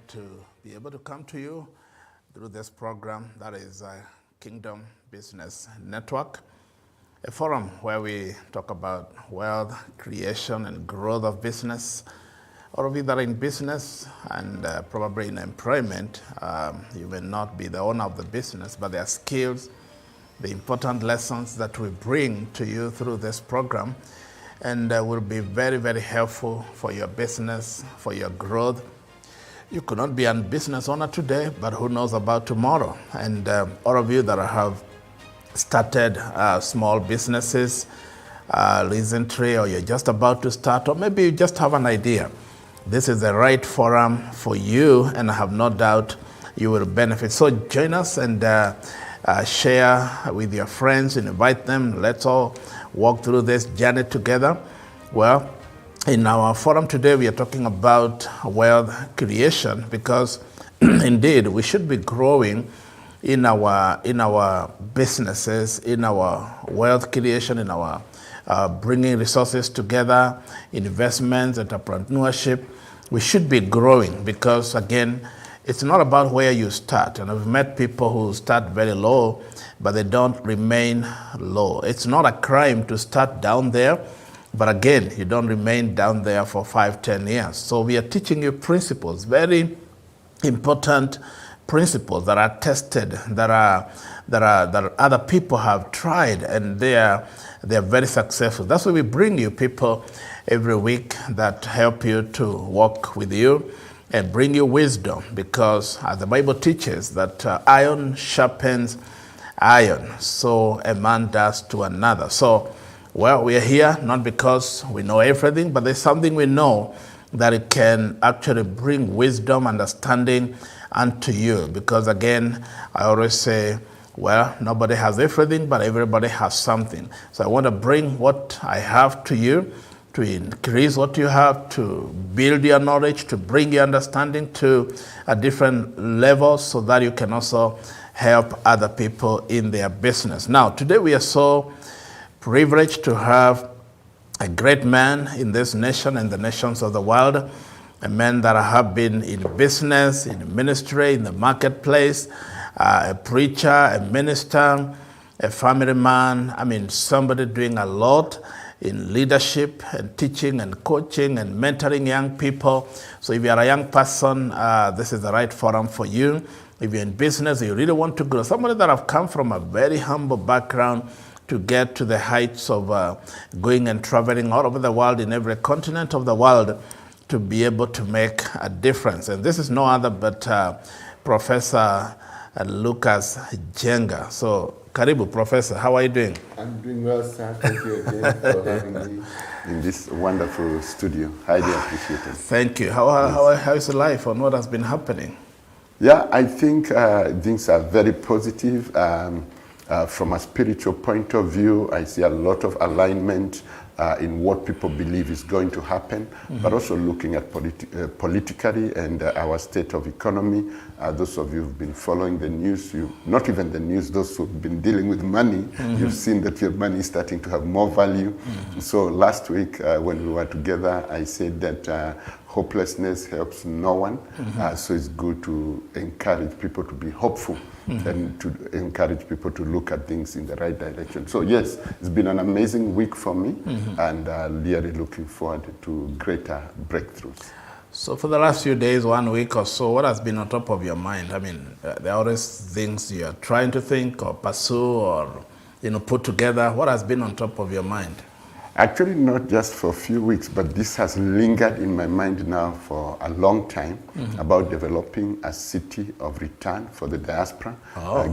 to be able to come to you through this program that is Kingdom Business Network, a forum where we talk about wealth creation and growth of business. All of you that are in business and probably in employment, you may not be the owner of the business, but there are skills, the important lessons that we bring to you through this program, and will be very, very helpful for your business, for your growth. You could not be a business owner today, but who knows about tomorrow? And all of you that have started small businesses recently, or you're just about to start, or maybe you just have an idea, this is the right forum for you, and I have no doubt you will benefit. So join us and share with your friends, invite them. Let's all walk through this journey together. Well, in our forum today, we are talking about wealth creation, because indeed we should be growing in our businesses, in our wealth creation, in our bringing resources together, investments, entrepreneurship. We should be growing because, again, it's not about where you start. And I've met people who start very low, but they don't remain low. It's not a crime to start down there, but again, you don't remain down there for 5-10 years. So we are teaching you principles, very important principles that are tested, that other people have tried, and they are very successful. That's why we bring you people every week that help you to walk with you and bring you wisdom, because as the Bible teaches that iron sharpens iron, so a man does to another. So, well, we are here not because we know everything, but there's something we know that it can actually bring wisdom, understanding unto you. Because again, I always say, well, nobody has everything, but everybody has something. So I want to bring what I have to you, to increase what you have, to build your knowledge, to bring your understanding to a different level, so that you can also help other people in their business. Now, today we are so privileged to have a great man in this nation and the nations of the world, a man that have been in business, in ministry, in the marketplace, a preacher, a minister, a family man. I mean, somebody doing a lot in leadership and teaching and coaching and mentoring young people. So if you are a young person, this is the right forum for you. If you're in business, you really want to grow, somebody that have come from a very humble background to get to the heights of going and traveling all over the world, in every continent of the world, to be able to make a difference. And this is no other but Professor Lucas Jenga. So, karibu, Professor. How are you doing? I'm doing well, sir. Thank you again for having me in this wonderful studio. Highly appreciated. Thank you. How is life, and what has been happening? Yeah, I think things are very positive. From a spiritual point of view, I see a lot of alignment in what people believe is going to happen, but also looking at politically and our state of economy. Those of you who've been following the news, not even the news, those who've been dealing with money, you've seen that your money is starting to have more value. So last week when we were together, I said that hopelessness helps no one. So it's good to encourage people to be hopeful and to encourage people to look at things in the right direction. So yes, it's been an amazing week for me, and really looking forward to greater breakthroughs. So for the last few days, 1 week or so, what has been on top of your mind? I mean, there are always things you are trying to think or pursue or put together. What has been on top of your mind? Actually, not just for a few weeks, but this has lingered in my mind now for a long time, about developing a city of return for the diaspora,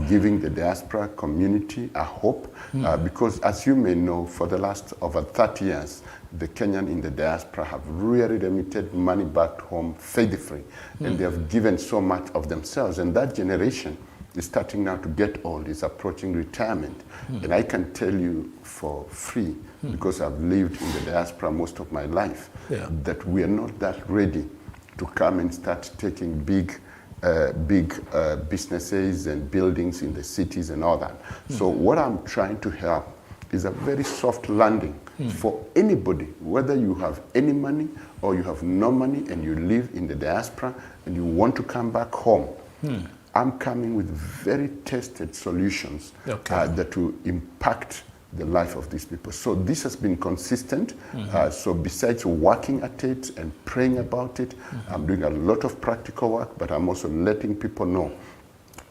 giving the diaspora community a hope. Because as you may know, for the last over 30 years, the Kenyan in the diaspora have really remitted money back home faithfully, and they have given so much of themselves. And that generation is starting now to get old, is approaching retirement. And I can tell you for free, because I've lived in the diaspora most of my life, that we are not that ready to come and start taking big businesses and buildings in the cities and all that. So what I'm trying to help is a very soft landing for anybody, whether you have any money or you have no money and you live in the diaspora and you want to come back home. I'm coming with very tested solutions that will impact the life of these people. So this has been consistent. So besides working at it and praying about it, I'm doing a lot of practical work, but I'm also letting people know.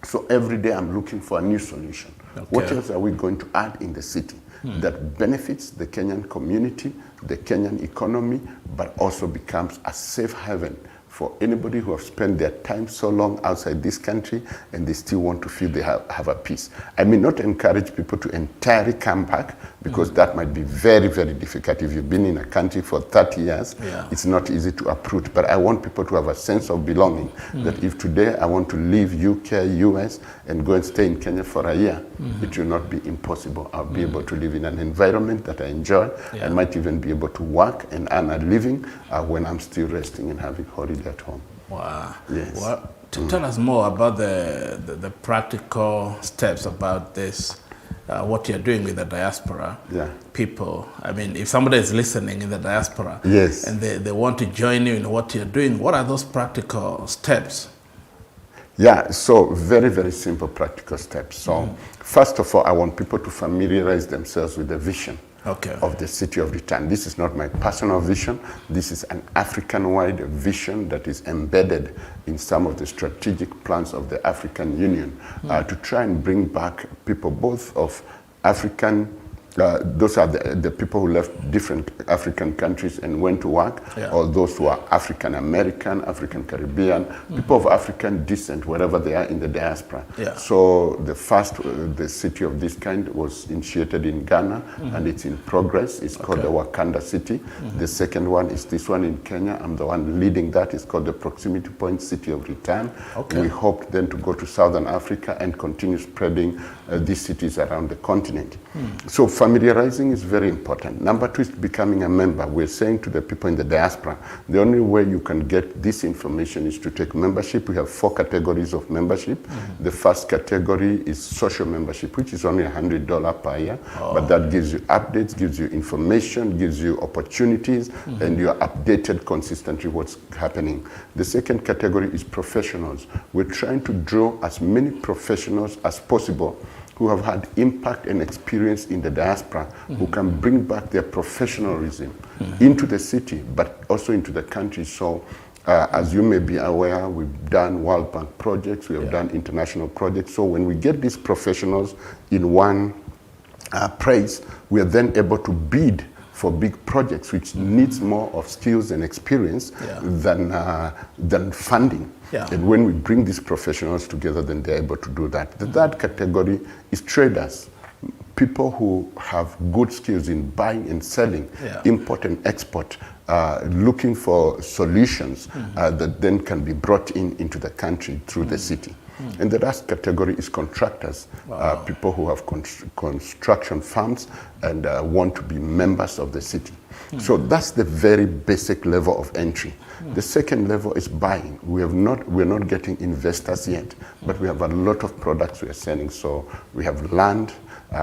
So every day I'm looking for a new solution. What else are we going to add in the city that benefits the Kenyan community, the Kenyan economy, but also becomes a safe haven for anybody who have spent their time so long outside this country and they still want to feel they have a peace. I may not encourage people to entirely come back because that might be very, very difficult. If you've been in a country for 30 years, it's not easy to uproot. But I want people to have a sense of belonging, that if today I want to leave UK, US, and go and stay in Kenya for a year, it will not be impossible. I'll be able to live in an environment that I enjoy. I might even be able to work and earn a living when I'm still resting and having holiday at home. Wow. Yes. Well, tell us more about the practical steps about this, what you're doing with the diaspora people. I mean, if somebody is listening in the diaspora and they want to join you in what you're doing, what are those practical steps? Yeah, so very, very simple practical steps. So first of all, I want people to familiarize themselves with the vision of the City of Return. This is not my personal vision. This is an African-wide vision that is embedded in some of the strategic plans of the African Union to try and bring back people both of African, those are the people who left different African countries and went to work, or those who are African American, African Caribbean, people of African descent, wherever they are in the diaspora. So the first, the city of this kind was initiated in Ghana, and it's in progress. It's called the Wakanda City. The second one is this one in Kenya. I'm the one leading that. It's called the Proximity Point City of Return. We hope then to go to Southern Africa and continue spreading these cities around the continent. So familiarizing is very important. Number two is becoming a member. We're saying to the people in the diaspora, the only way you can get this information is to take membership. We have 4 categories of membership. The first category is social membership, which is only $100 per year, but that gives you updates, gives you information, gives you opportunities, and you are updated consistently what's happening. The second category is professionals. We're trying to draw as many professionals as possible who have had impact and experience in the diaspora, who can bring back their professionalism into the city, but also into the country. So as you may be aware, we've done World Bank projects, we have done international projects. So when we get these professionals in one place, we are then able to bid for big projects, which needs more of skills and experience than funding. And when we bring these professionals together, then they're able to do that. The third category is traders, people who have good skills in buying and selling, import and export, looking for solutions that then can be brought into the country through the city. And the last category is contractors, people who have construction firms and want to be members of the city. So that's the very basic level of entry. The second level is buying. We're not getting investors yet, but we have a lot of products we are selling. So we have land,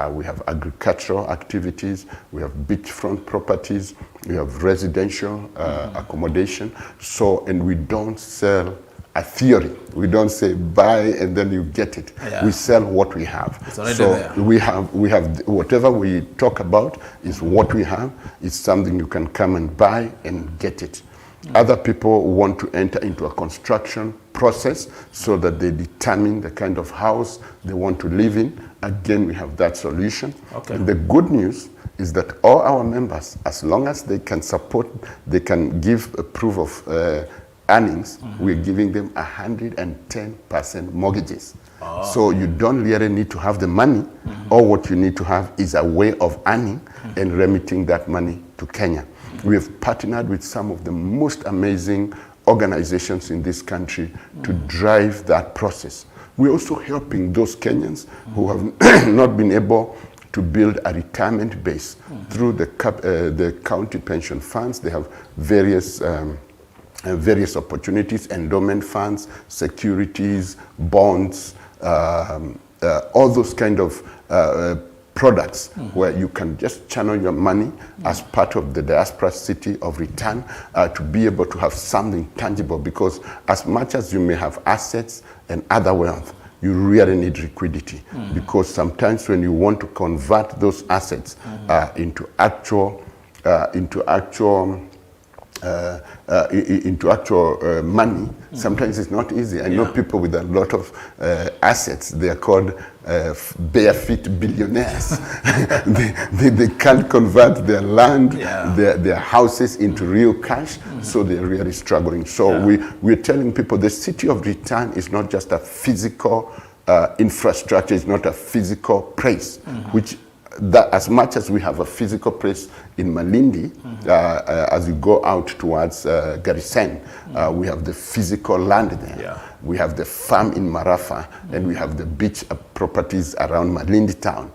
we have agricultural activities, we have beachfront properties, we have residential accommodation. So, and we don't sell a theory. We don't say buy and then you get it. We sell what we have. So we have whatever we talk about is what we have. It's something you can come and buy and get it. Other people want to enter into a construction process so that they determine the kind of house they want to live in. Again, we have that solution. And the good news is that all our members, as long as they can support, they can give a proof of earnings, we're giving them 110% mortgages. So you don't really need to have the money. All what you need to have is a way of earning and remitting that money to Kenya. We have partnered with some of the most amazing organizations in this country to drive that process. We're also helping those Kenyans who have not been able to build a retirement base through the county pension funds. They have various opportunities, endowment funds, securities, bonds, all those kind of products where you can just channel your money as part of the diaspora city of return to be able to have something tangible, because as much as you may have assets and other wealth, you really need liquidity, because sometimes when you want to convert those assets into actual money, sometimes it's not easy. I know people with a lot of assets, they are called bare feet billionaires. they can't convert their land, their houses into real cash, so they're really struggling. So we're telling people the city of return is not just a physical infrastructure, it's not a physical place, which that as much as we have a physical place in Malindi, as you go out towards Garisen, we have the physical land there. We have the farm in Marafa, and we have the beach properties around Malindi town.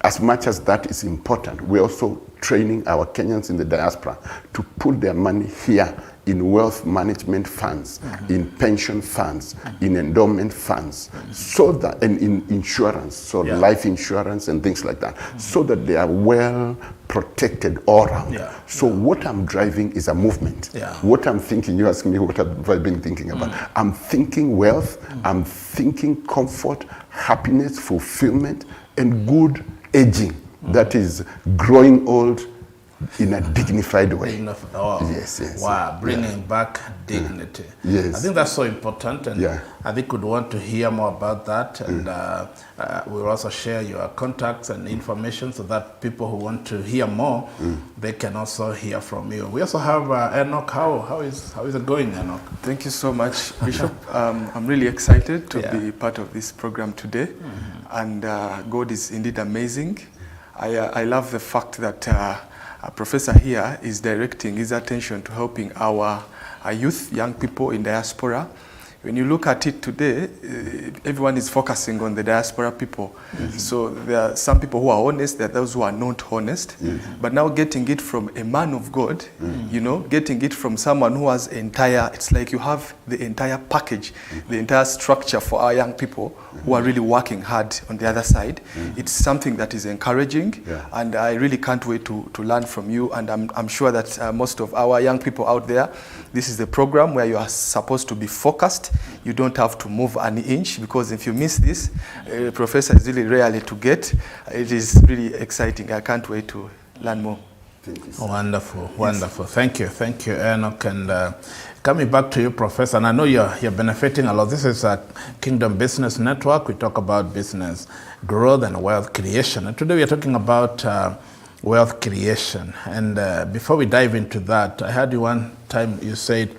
As much as that is important, we're also training our Kenyans in the diaspora to put their money here in wealth management funds, in pension funds, in endowment funds, so that, and in insurance, so life insurance and things like that, so that they are well protected all around. So what I'm driving is a movement. What I'm thinking, you ask me what have I been thinking about. I'm thinking wealth, I'm thinking comfort, happiness, fulfillment, and good aging. That is growing old in a dignified way. Wow, bringing back dignity. I think that's so important, and I think we'd want to hear more about that, and we'll also share your contacts and information so that people who want to hear more, they can also hear from you. We also have Enoch. How is it going, Enoch? Thank you so much, Bishop. I'm really excited to be part of this program today, and God is indeed amazing. I love the fact that a professor here is directing his attention to helping our youth, young people in diaspora. When you look at it today, everyone is focusing on the diaspora people. So there are some people who are honest, there are those who are not honest. But now getting it from a man of God, you know, getting it from someone who has it's like you have the entire package, the entire structure for our young people who are really working hard on the other side. It's something that is encouraging, and I really can't wait to learn from you. And I'm sure that most of our young people out there, this is the program where you are supposed to be focused. You don't have to move an inch, because if you miss this, professor is really rarely to get. It is really exciting. I can't wait to learn more. Thank you. Wonderful, wonderful. Thank you, Enoch. And coming back to you, Professor, and I know you're benefiting a lot. This is a Kingdom Business Network. We talk about business growth and wealth creation. And today we are talking about wealth creation. And before we dive into that, I heard you one time you said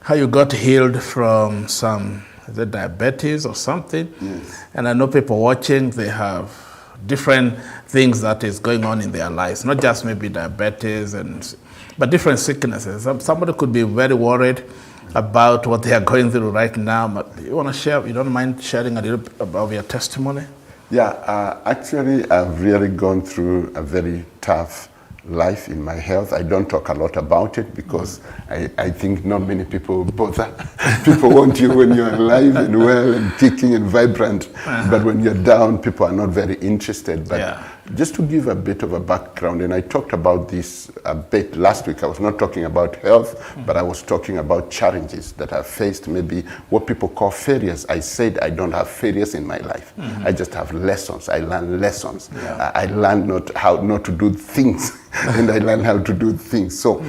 how you got healed from some, is it diabetes or something? And I know people watching, they have different things that is going on in their lives, not just maybe diabetes, but different sicknesses. Somebody could be very worried about what they are going through right now. But you want to share, you don't mind sharing a little bit about your testimony? Actually, I've really gone through a very tough life in my health. I don't talk a lot about it because I think not many people bother. People want you when you're alive and well and kicking and vibrant, but when you're down, people are not very interested. But just to give a bit of a background, and I talked about this a bit last week. I was not talking about health, but I was talking about challenges that I've faced, maybe what people call failures. I said I don't have failures in my life. I just have lessons. I learn lessons. I learned how not to do things, and I learned how to do things. So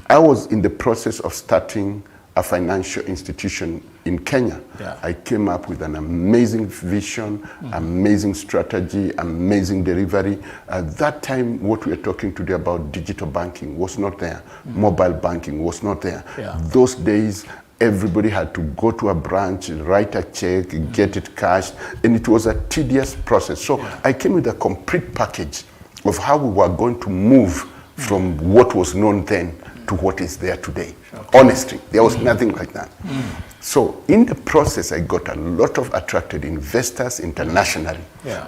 I was in the process of starting a financial institution in Kenya. I came up with an amazing vision, amazing strategy, amazing delivery. At that time, what we are talking today about digital banking was not there. Mobile banking was not there. Those days, everybody had to go to a branch, write a check, get it cashed, and it was a tedious process. So I came with a complete package of how we were going to move from what was known then to what is there today. Honestly, there was nothing like that. So in the process, I got a lot of attracted investors internationally.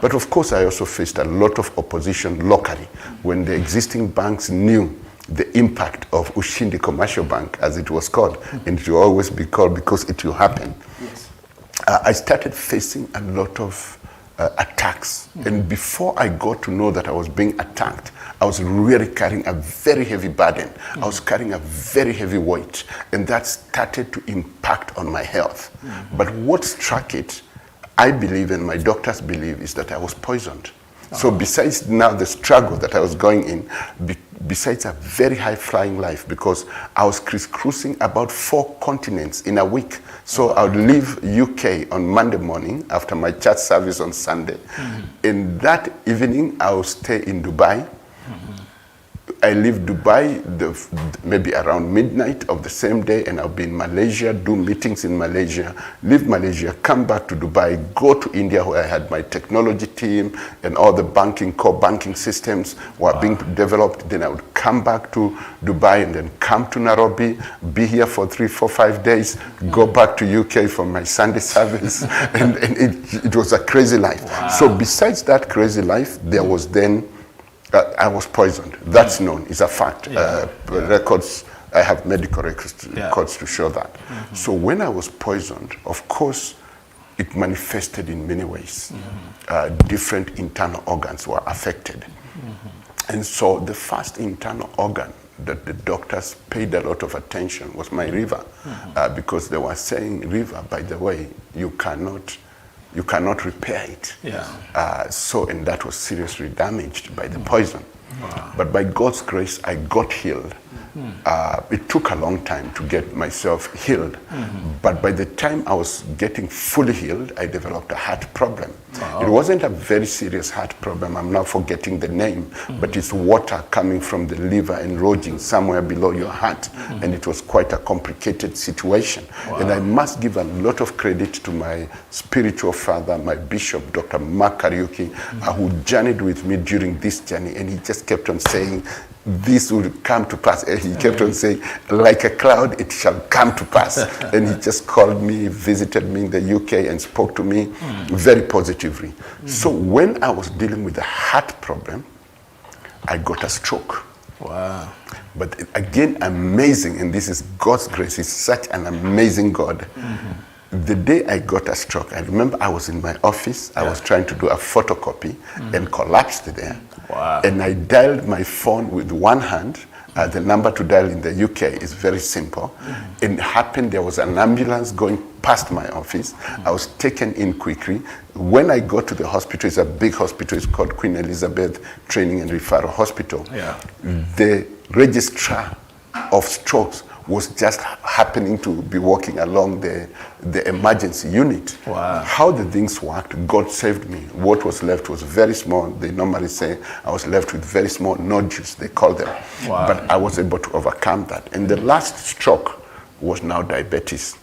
But of course, I also faced a lot of opposition locally when the existing banks knew the impact of Ushindi Commercial Bank, as it was called, and it will always be called because it will happen. I started facing a lot of attacks. And before I got to know that I was being attacked, I was really carrying a very heavy burden. I was carrying a very heavy weight, and that started to impact on my health. But what struck it, I believe, and my doctors believe, is that I was poisoned. So besides now the struggle that I was going in, besides a very high-flying life, because I was crisscrossing about 4 continents in a week. So I would leave UK on Monday morning after my church service on Sunday. And that evening, I would stay in Dubai. I leave Dubai maybe around midnight of the same day, and I'll be in Malaysia, do meetings in Malaysia, leave Malaysia, come back to Dubai, go to India where I had my technology team and all the core banking systems were being developed. Then I would come back to Dubai and then come to Nairobi, be here for 3, 4, 5 days, go back to UK for my Sunday service. and it was a crazy life. So besides that crazy life, there was then I was poisoned. That's known. It's a fact. Records, I have medical records to show that. So when I was poisoned, of course, it manifested in many ways. Different internal organs were affected. And so the first internal organ that the doctors paid a lot of attention was my liver, because they were saying, liver, by the way, you cannot repair it. And that was seriously damaged by the poison. But by God's grace, I got healed. It took a long time to get myself healed. But by the time I was getting fully healed, I developed a heart problem. It wasn't a very serious heart problem. I'm now forgetting the name, but it's water coming from the liver and lodging somewhere below your heart. And it was quite a complicated situation. And I must give a lot of credit to my spiritual father, my bishop, Dr. Mark Kariuki, who journeyed with me during this journey. And he just kept on saying, this will come to pass. And he kept on saying, like a cloud, it shall come to pass. And he just called me, visited me in the UK, and spoke to me very positively. So when I was dealing with a heart problem, I got a stroke. But again, amazing, and this is God's grace. He's such an amazing God. The day I got a stroke, I remember I was in my office. I was trying to do a photocopy and collapsed there. And I dialed my phone with one hand. The number to dial in the UK is very simple. It happened, there was an ambulance going past my office. I was taken in quickly. When I got to the hospital, it's a big hospital, it's called Queen Elizabeth Training and Referral Hospital. The registrar of strokes was just happening to be walking along the emergency unit. How the things worked, God saved me. What was left was very small. They normally say I was left with very small nodules, they call them. But I was able to overcome that. And the last stroke was now diabetes.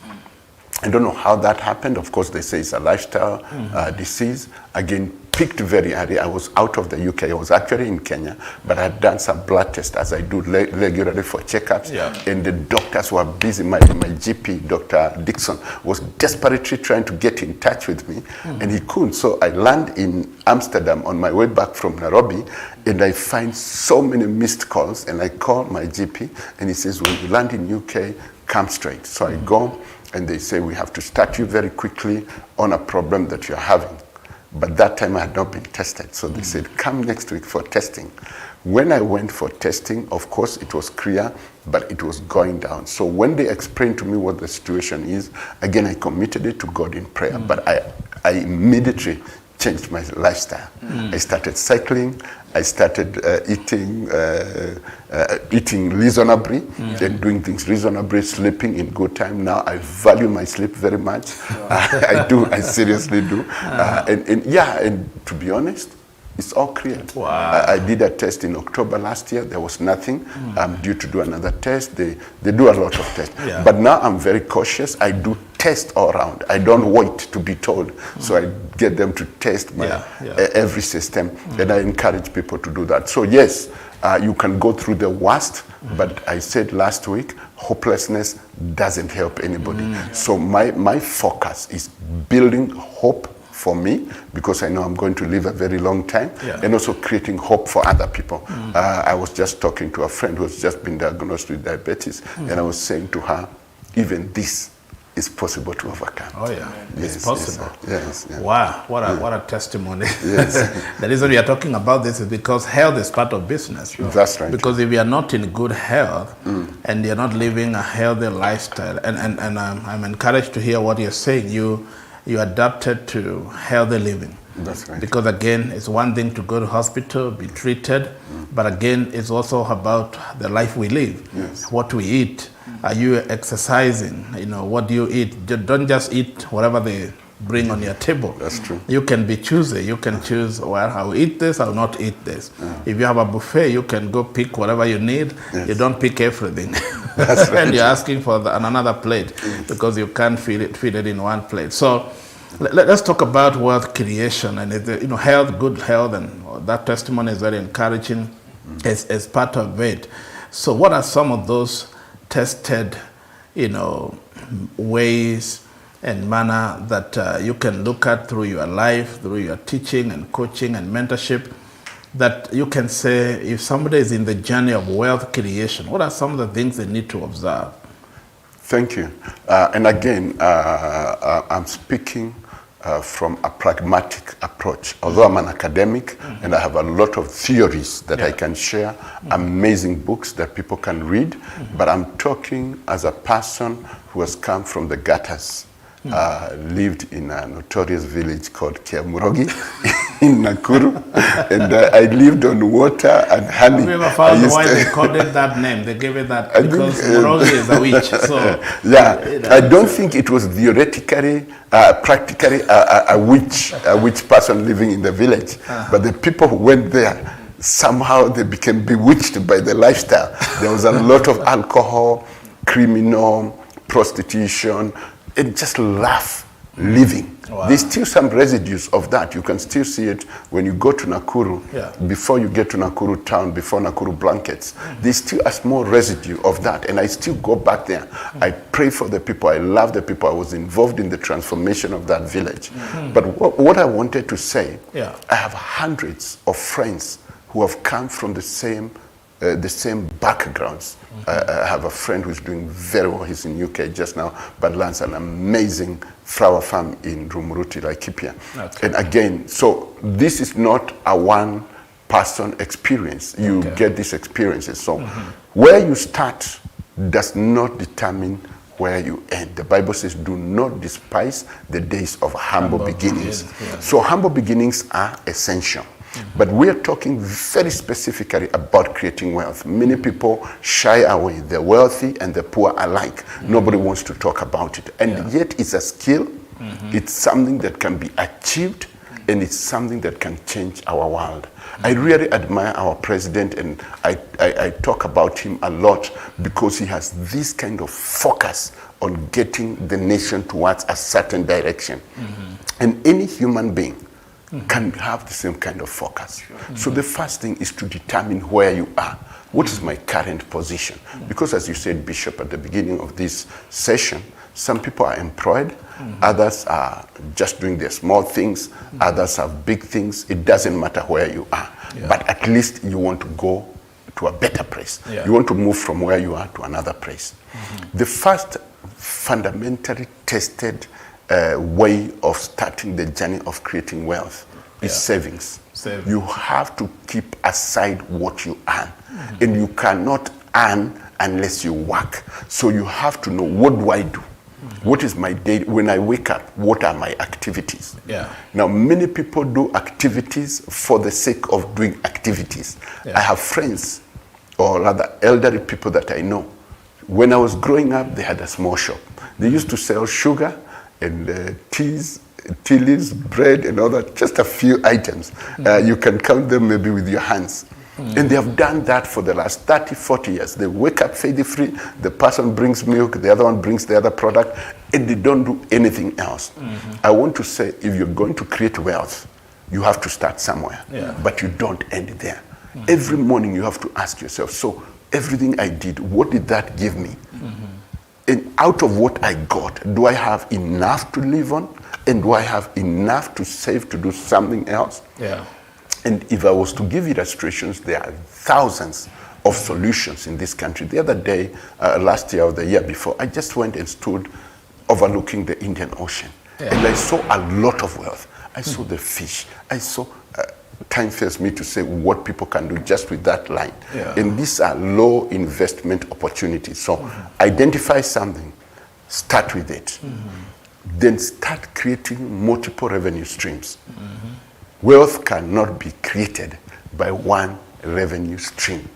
I don't know how that happened. Of course, they say it's a lifestyle disease. Again, peaked very early. I was out of the UK. I was actually in Kenya, but I had done some blood tests as I do regularly for checkups. And the doctors were busy. My GP, Dr. Dixon, was desperately trying to get in touch with me, and he couldn't. So I landed in Amsterdam on my way back from Nairobi, and I find so many missed calls, and I call my GP, and he says, when you land in UK, come straight. So I go, and they say, we have to start you very quickly on a problem that you're having. But that time I had not been tested. So they said, come next week for testing. When I went for testing, of course, it was clear, but it was going down. So when they explained to me what the situation is, again, I committed it to God in prayer. But I immediately changed my lifestyle. I started cycling. I started eating reasonably and doing things reasonably, sleeping in good time. Now I value my sleep very much. I seriously do. And to be honest, it's all cleared. I did a test in October last year. There was nothing. I'm due to do another test. They do a lot of tests. But now I'm very cautious. I do test all around. I don't wait to be told. So I get them to test my every system. And I encourage people to do that. So yes, you can go through the worst. But I said last week, hopelessness doesn't help anybody. So my focus is building hope for me, because I know I'm going to live a very long time, and also creating hope for other people. I was just talking to a friend who's just been diagnosed with diabetes, and I was saying to her, even this it's possible to overcome. Oh yeah, Yes, it's possible. Yes, yeah. Wow, what a testimony. Yes. The reason we are talking about this is because health is part of business. That's right. Because if you are not in good health and you're not living a healthy lifestyle, and I'm encouraged to hear what you're saying, you adapted to healthy living. That's right. Because again, it's one thing to go to hospital, be treated, but again, it's also about the life we live, Yes. what we eat. Are you exercising? You know, what do you eat? Don't just eat whatever they bring on your table. That's true. You can be choosy. You can choose, well, I will eat this, I will not eat this. If you have a buffet, you can go pick whatever you need. Yes. You don't pick everything. That's right. And you're asking for another plate because you can't feed it in one plate. So let's talk about wealth creation and health, good health, and that testimony is very encouraging as part of it. So what are some of those tested, ways and manner that you can look at through your life, through your teaching and coaching and mentorship, that you can say if somebody is in the journey of wealth creation, what are some of the things they need to observe? Thank you. And again, I'm speaking from a pragmatic approach. Although I'm an academic and I have a lot of theories that I can share, amazing books that people can read, but I'm talking as a person who has come from the gutters, lived in a notorious village called Kiamurogi in Nakuru, and I lived on water and honey. Have you ever found why they called it that name? They gave it that because Murogi is a witch. So I don't think it was theoretically, practically a witch person living in the village, but the people who went there, somehow they became bewitched by the lifestyle. There was a lot of alcohol, criminal, prostitution, and just rough living. Wow. There's still some residues of that. You can still see it when you go to Nakuru. Before you get to Nakuru town, before Nakuru blankets, there's still a small residue of that. And I still go back there. I pray for the people. I love the people. I was involved in the transformation of that village. But what I wanted to say, I have hundreds of friends who have come from the same backgrounds. I have a friend who's doing very well. He's in UK just now, but runs an amazing flower farm in Rumuruti, Laikipia. Okay. And again, so this is not a one-person experience. You get these experiences. So where you start does not determine where you end. The Bible says, do not despise the days of humble beginnings. So humble beginnings are essential. But we're talking very specifically about creating wealth. Many people shy away, the wealthy and the poor alike. Nobody wants to talk about it. And yet it's a skill, it's something that can be achieved, and it's something that can change our world. I really admire our president, and I talk about him a lot because he has this kind of focus on getting the nation towards a certain direction. And any human being can have the same kind of focus. So the first thing is to determine where you are. What is my current position? Because as you said, Bishop, at the beginning of this session, some people are employed, others are just doing their small things, others have big things. It doesn't matter where you are, but at least you want to go to a better place. You want to move from where you are to another place. The first fundamentally tested way of starting the journey of creating wealth is savings. You have to keep aside what you earn. And you cannot earn unless you work. So you have to know, what do I do? What is my day? When I wake up, what are my activities? Now, many people do activities for the sake of doing activities. I have friends, or rather elderly people that I know. When I was growing up, they had a small shop. They used to sell sugar and teas, tea leaves, bread, and all that, just a few items. You can count them maybe with your hands. And they have done that for the last 30, 40 years. They wake up faith-free, the person brings milk, the other one brings the other product, and they don't do anything else. I want to say, if you're going to create wealth, you have to start somewhere, but you don't end there. Every morning you have to ask yourself, so everything I did, what did that give me? And out of what I got, do I have enough to live on? And do I have enough to save to do something else? And if I was to give illustrations, there are thousands of solutions in this country. The other day, last year or the year before, I just went and stood overlooking the Indian Ocean. Yeah. And I saw a lot of wealth. I saw the fish. I saw, time fails me to say what people can do just with that line. Yeah. And these are low investment opportunities. So identify something, start with it. Then start creating multiple revenue streams. Wealth cannot be created by one revenue stream.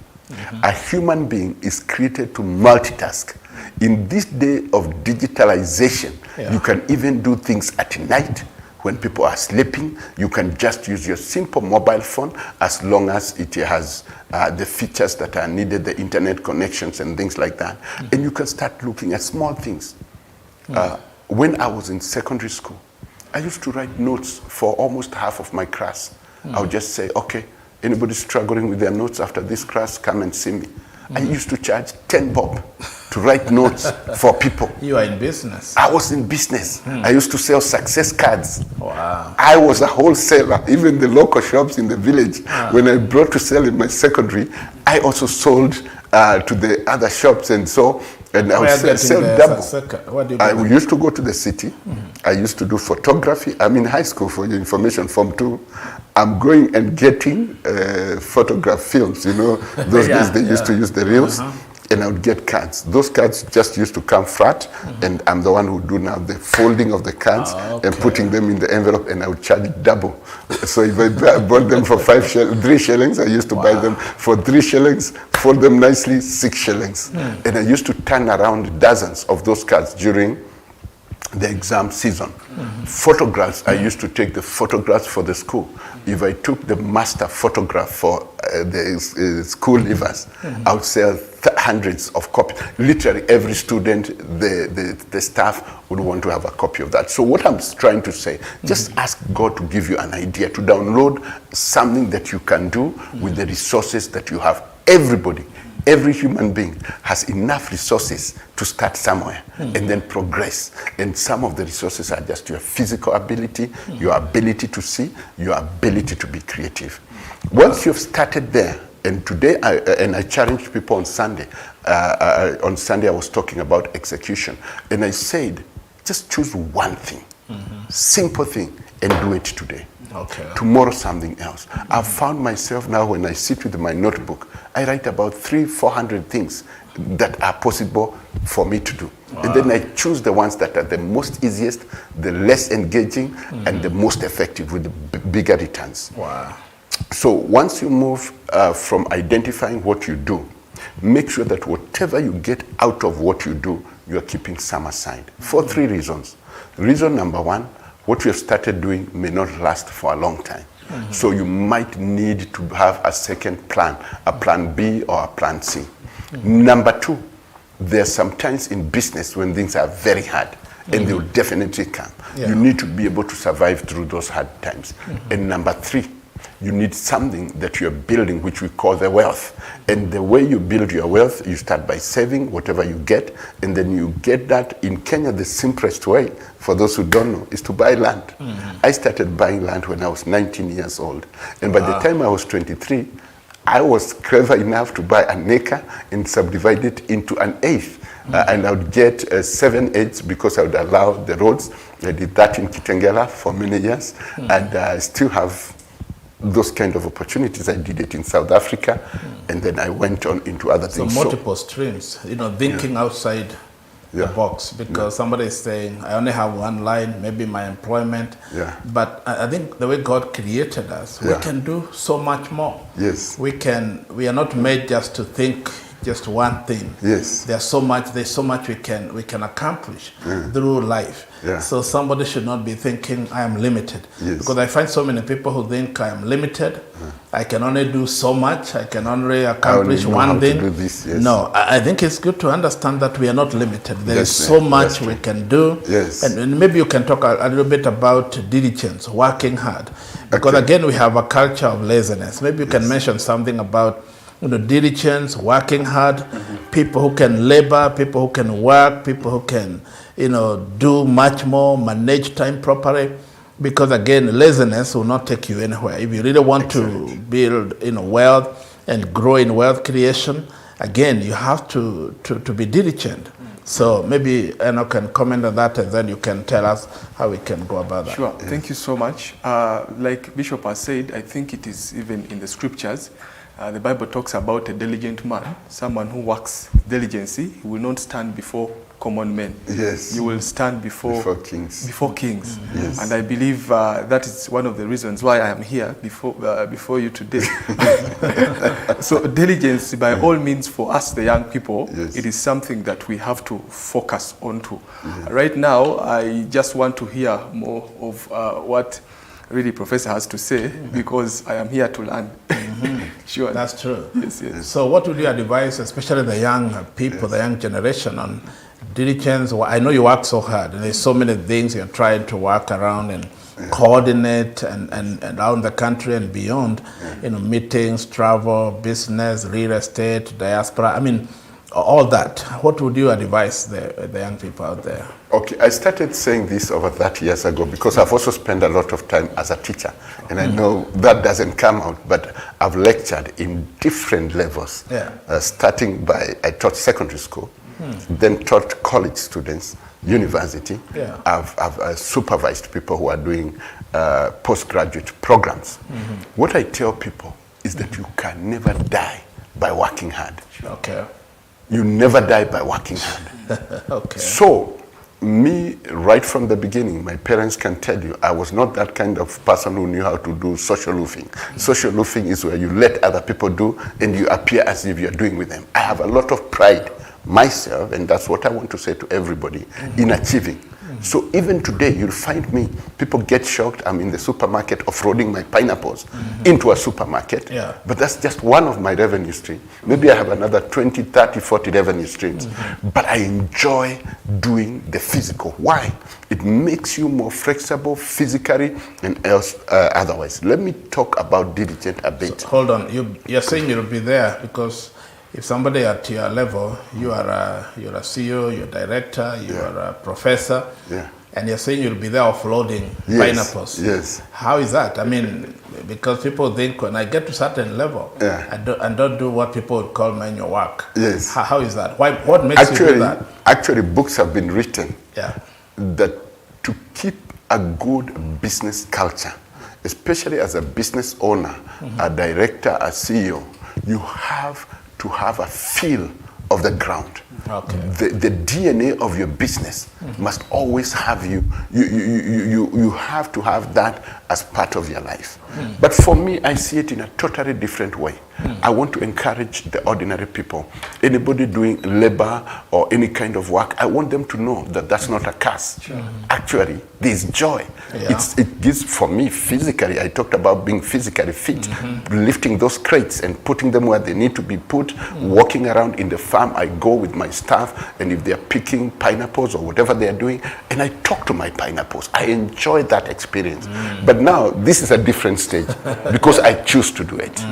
A human being is created to multitask. In this day of digitalization, you can even do things at night when people are sleeping. You can just use your simple mobile phone as long as it has the features that are needed, the internet connections and things like that. And you can start looking at small things. When I was in secondary school, I used to write notes for almost half of my class. I would just say, okay, anybody struggling with their notes after this class, come and see me. I used to charge 10 bob to write notes for people. You are in business. I was in business. I used to sell success cards. Wow. I was a wholesaler, even the local shops in the village. When I brought to sell in my secondary, I also sold to the other shops, and so, and I would sell double. What do you I used to go to the city. I used to do photography. I'm in high school, for your information, Form 2. I'm going and getting photograph films. You know, those days they used to use the reels. And I would get cards. Those cards just used to come flat, and I'm the one who do now the folding of the cards and putting them in the envelope, and I would charge double. So if I bought them for 3 shillings, I used to buy them for 3 shillings, fold them nicely, 6 shillings. And I used to turn around dozens of those cards during the exam season. Photographs, I used to take the photographs for the school. If I took the master photograph for the school leavers, I would sell hundreds of copies. Literally every student, the staff would want to have a copy of that. So what I'm trying to say, just ask God to give you an idea, to download something that you can do with the resources that you have. Everybody, every human being has enough resources to start somewhere and then progress. And some of the resources are just your physical ability, your ability to see, your ability to be creative. Once you've started there, and today, I challenged people on Sunday. On Sunday, I was talking about execution. And I said, just choose one thing, simple thing, and do it today. Okay. Tomorrow, something else. I've found myself now, when I sit with my notebook, I write about 300-400 things that are possible for me to do. And then I choose the ones that are the most easiest, the less engaging, and the most effective with the bigger returns. Wow. So once you move from identifying what you do, make sure that whatever you get out of what you do, you are keeping some aside. For 3 reasons. Reason number 1, what you have started doing may not last for a long time. So you might need to have a second plan, a plan B or a plan C. Number 2, there's sometimes in business when things are very hard, and they'll definitely come. You need to be able to survive through those hard times. And number 3, you need something that you're building, which we call the wealth. And the way you build your wealth, you start by saving whatever you get, and then you get that. In Kenya, the simplest way, for those who don't know, is to buy land. I started buying land when I was 19 years old. And by the time I was 23, I was clever enough to buy an acre and subdivide it into an eighth. And I would get 7/8 because I would allow the roads. I did that in Kitengela for many years, and I still have those kind of opportunities. I did it in South Africa, and then I went on into other things. So multiple streams, thinking outside the box, because somebody is saying, I only have one line, maybe my employment. But I think the way God created us, we can do so much more. Yes. We are not made just to think just one thing. Yes. There's so much we can accomplish through life. So somebody should not be thinking I am limited. Because I find so many people who think I am limited. I can only do so much. I can only accomplish one thing. To do this, No, I think it's good to understand that we are not limited. There is so much we can do. And maybe you can talk a little bit about diligence, working hard. Because again, we have a culture of laziness. Maybe you can mention something about diligence, working hard, people who can labor, people who can work, people who can, do much more, manage time properly. Because again, laziness will not take you anywhere. If you really want to build, wealth and grow in wealth creation, again, you have to be diligent. So maybe Enoch can comment on that, and then you can tell us how we can go about that. Sure. Thank you so much. Like Bishop has said, I think it is even in the scriptures. The Bible talks about a diligent man, someone who works with diligence. He will not stand before common men. Yes. You will stand before kings. Before kings. Yes. And I believe that is one of the reasons why I am here before you today. So diligence, by all means, for us, the young people, yes. it is something that we have to focus on to. Right now, I just want to hear more of what really Professor has to say, because I am here to learn. Sure. That's true. Yes, yes. So what would you advise, especially the young people, the young generation, on diligence? Well, I know you work so hard, and there's so many things you're trying to work around and coordinate and around the country and beyond, you know, meetings, travel, business, real estate, diaspora, I mean, all that. What would you advise the young people out there? Okay, I started saying this over 30 years ago because I've also spent a lot of time as a teacher. And I know that doesn't come out, but I've lectured in different levels. Starting by, I taught secondary school, then taught college students, university. I've supervised people who are doing postgraduate programs. What I tell people is that you can never die by working hard. Okay. You never die by working hard. Okay. So, me, right from the beginning, my parents can tell you, I was not that kind of person who knew how to do social loafing. Social loafing is where you let other people do and you appear as if you're doing with them. I have a lot of pride myself, and that's what I want to say to everybody, in achieving. So even today, you'll find me, people get shocked, I'm in the supermarket offloading my pineapples into a supermarket. But that's just one of my revenue streams. Maybe I have another 20, 30, 40 revenue streams. But I enjoy doing the physical. Why? It makes you more flexible physically and else otherwise. Let me talk about diligent a bit. So, hold on, you're saying you'll be there because if somebody at your level, you're a CEO, you're a director, you're a professor, and you're saying you'll be there offloading pineapples. Yes. How is that? I mean, because people think when I get to a certain level, I don't do what people would call manual work. Yes. How is that? What makes you do that? Actually, books have been written that to keep a good business culture, especially as a business owner, a director, a CEO, you have to have a feel of the ground. Okay. The DNA of your business must always have you have to have that as part of your life. But for me, I see it in a totally different way. I want to encourage the ordinary people. Anybody doing labor or any kind of work, I want them to know that that's not a curse. Actually, there's joy. It gives, for me, physically, I talked about being physically fit, lifting those crates and putting them where they need to be put, walking around in the farm. I go with my staff, and if they're picking pineapples or whatever they're doing, and I talk to my pineapples. I enjoy that experience. But now, this is a different stage because I choose to do it.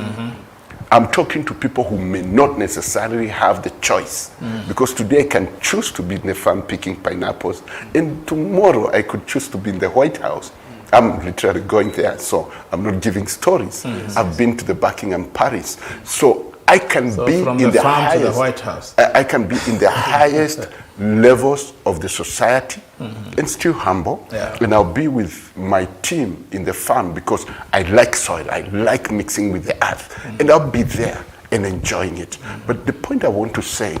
I'm talking to people who may not necessarily have the choice, because today I can choose to be in the farm picking pineapples, and tomorrow I could choose to be in the White House. I'm literally going there, so I'm not giving stories. I've been to the Buckingham Palace, so I can be in the highest, to the White House. I can be in the highest levels of the society and still humble. And I'll be with my team in the farm because I like soil, I like mixing with the earth, and I'll be there and enjoying it. But the point I want to say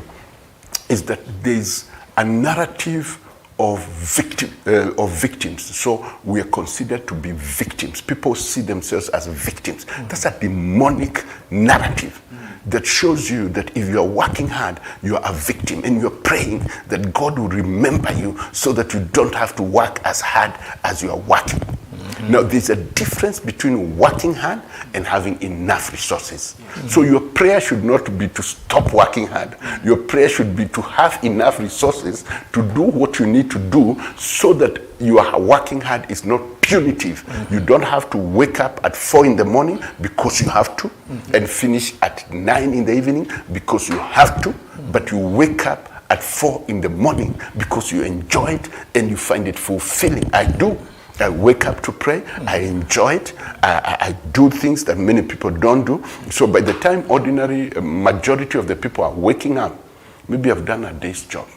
is that there's a narrative of victims. So we are considered to be victims. People see themselves as victims. That's a demonic narrative that shows you that if you are working hard, you are a victim, and you're praying that God will remember you so that you don't have to work as hard as you are working. Now, there's a difference between working hard and having enough resources. So your prayer should not be to stop working hard. Your prayer should be to have enough resources to do what you need to do so that your working hard is not punitive. You don't have to wake up at 4 in the morning because you have to, and finish at 9 in the evening because you have to, but you wake up at 4 in the morning because you enjoy it and you find it fulfilling. I do. I wake up to pray. I enjoy it. I do things that many people don't do. So by the time ordinary majority of the people are waking up, maybe I've done a day's job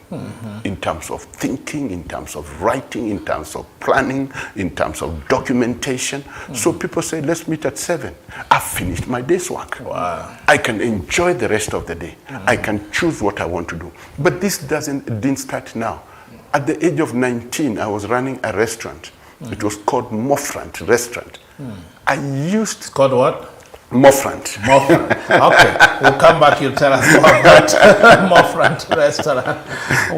in terms of thinking, in terms of writing, in terms of planning, in terms of documentation. So people say, let's meet at 7. I've finished my day's work. Wow. I can enjoy the rest of the day. I can choose what I want to do. But this didn't start now. At the age of 19, I was running a restaurant. It was called Mofrant Restaurant. I used... It's called what? Mofrant. Mofrant. Okay, we'll come back. You'll tell us about that Mofrant restaurant.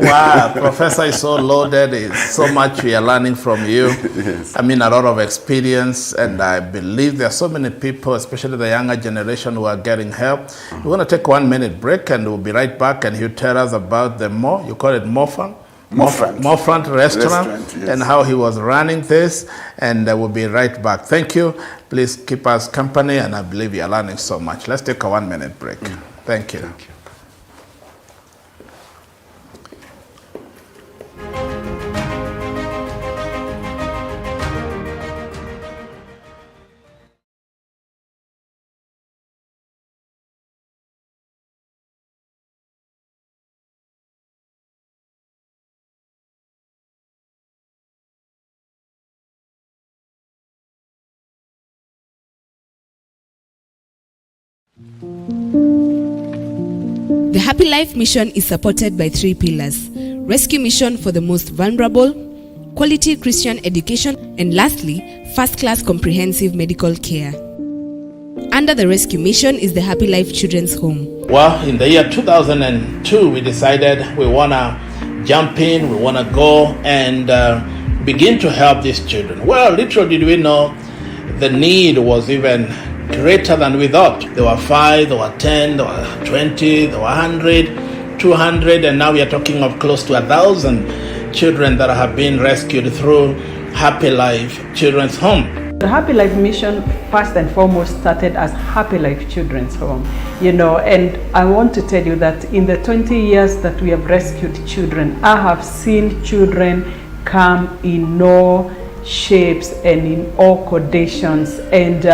Wow, Professor is so loaded. It's so much we are learning from you. Yes. I mean, a lot of experience, and I believe there are so many people, especially the younger generation, who are getting help. We want to take 1 minute break, and we'll be right back, and you tell us about the you call it Mofrant? Mofrant restaurant, yes. And how he was running this, and we'll be right back. Thank you. Please keep us company, and I believe you are learning so much. Let's take a 1 minute break. Thank you. Thank you. The Happy Life mission is supported by 3 pillars: rescue mission for the most vulnerable, quality Christian education, and lastly, first-class comprehensive medical care. Under the rescue mission is the Happy Life Children's Home. Well, in the year 2002, we decided we want to jump in, we want to go and begin to help these children. Well, little did we know the need was even greater than we thought. There were 5, there were 10, there were 20, there were 100, 200, and now we are talking of close to 1,000 children that have been rescued through Happy Life Children's Home. The Happy Life mission first and foremost started as Happy Life Children's Home, and I want to tell you that in the 20 years that we have rescued children, I have seen children come in all shapes and in all conditions, and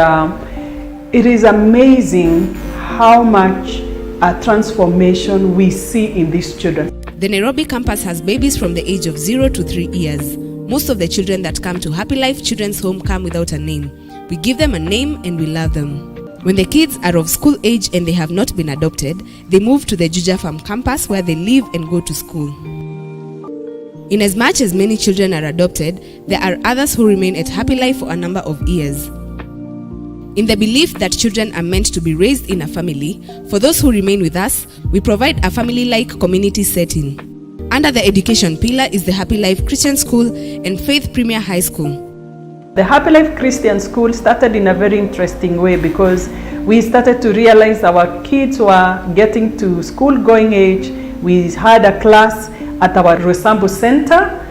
it is amazing how much a transformation we see in these children. The Nairobi campus has babies from the age of 0 to 3 years. Most of the children that come to Happy Life Children's Home come without a name. We give them a name and we love them. When the kids are of school age and they have not been adopted, they move to the Juja Farm campus where they live and go to school. In as much as many children are adopted, there are others who remain at Happy Life for a number of years. In the belief that children are meant to be raised in a family, for those who remain with us, we provide a family-like community setting. Under the education pillar is the Happy Life Christian School and Faith Premier High School. The Happy Life Christian School started in a very interesting way because we started to realize our kids were getting to school-going age. We had a class at our Rosambu Center,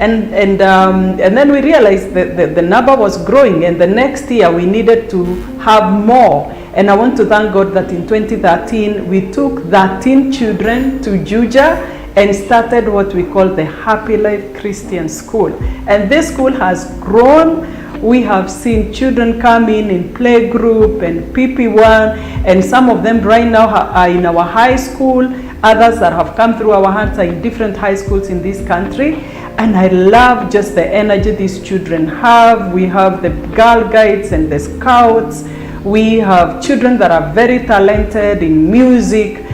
and then we realized that the number was growing, and the next year we needed to have more. And I want to thank God that in 2013 we took 13 children to Juja and started what we call the Happy Life Christian School. And this school has grown. We have seen children come in playgroup and PP1, and some of them right now are in our high school. Others that have come through our hands are in different high schools in this country. And I love just the energy these children have. We have the Girl Guides and the Scouts. We have children that are very talented in music,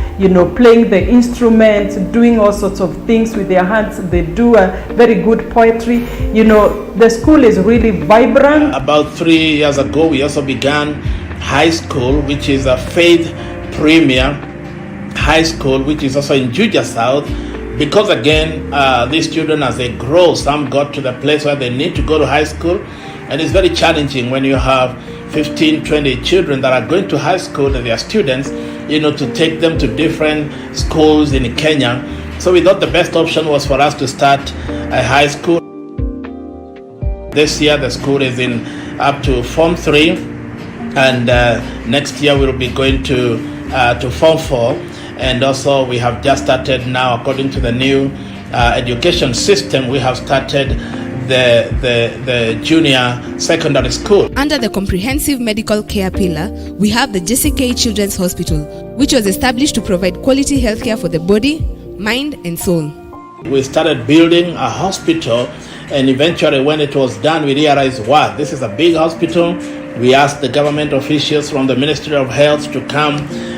playing the instruments, doing all sorts of things with their hands. They do a very good poetry. The school is really vibrant. About 3 years ago, we also began high school, which is a Faith Premier High School, which is also in Juja South. Because again, these children, as they grow, some got to the place where they need to go to high school. And it's very challenging when you have 15, 20 children that are going to high school and they are students, to take them to different schools in Kenya. So we thought the best option was for us to start a high school. This year, the school is in up to Form 3. And next year, we'll be going to Form 4. And also we have just started now, according to the new education system, we have started the junior secondary school. Under the comprehensive medical care pillar, we have the JCK Children's Hospital, which was established to provide quality healthcare for the body, mind, and soul. We started building a hospital, and eventually when it was done, we realized, wow, this is a big hospital. We asked the government officials from the Ministry of Health to come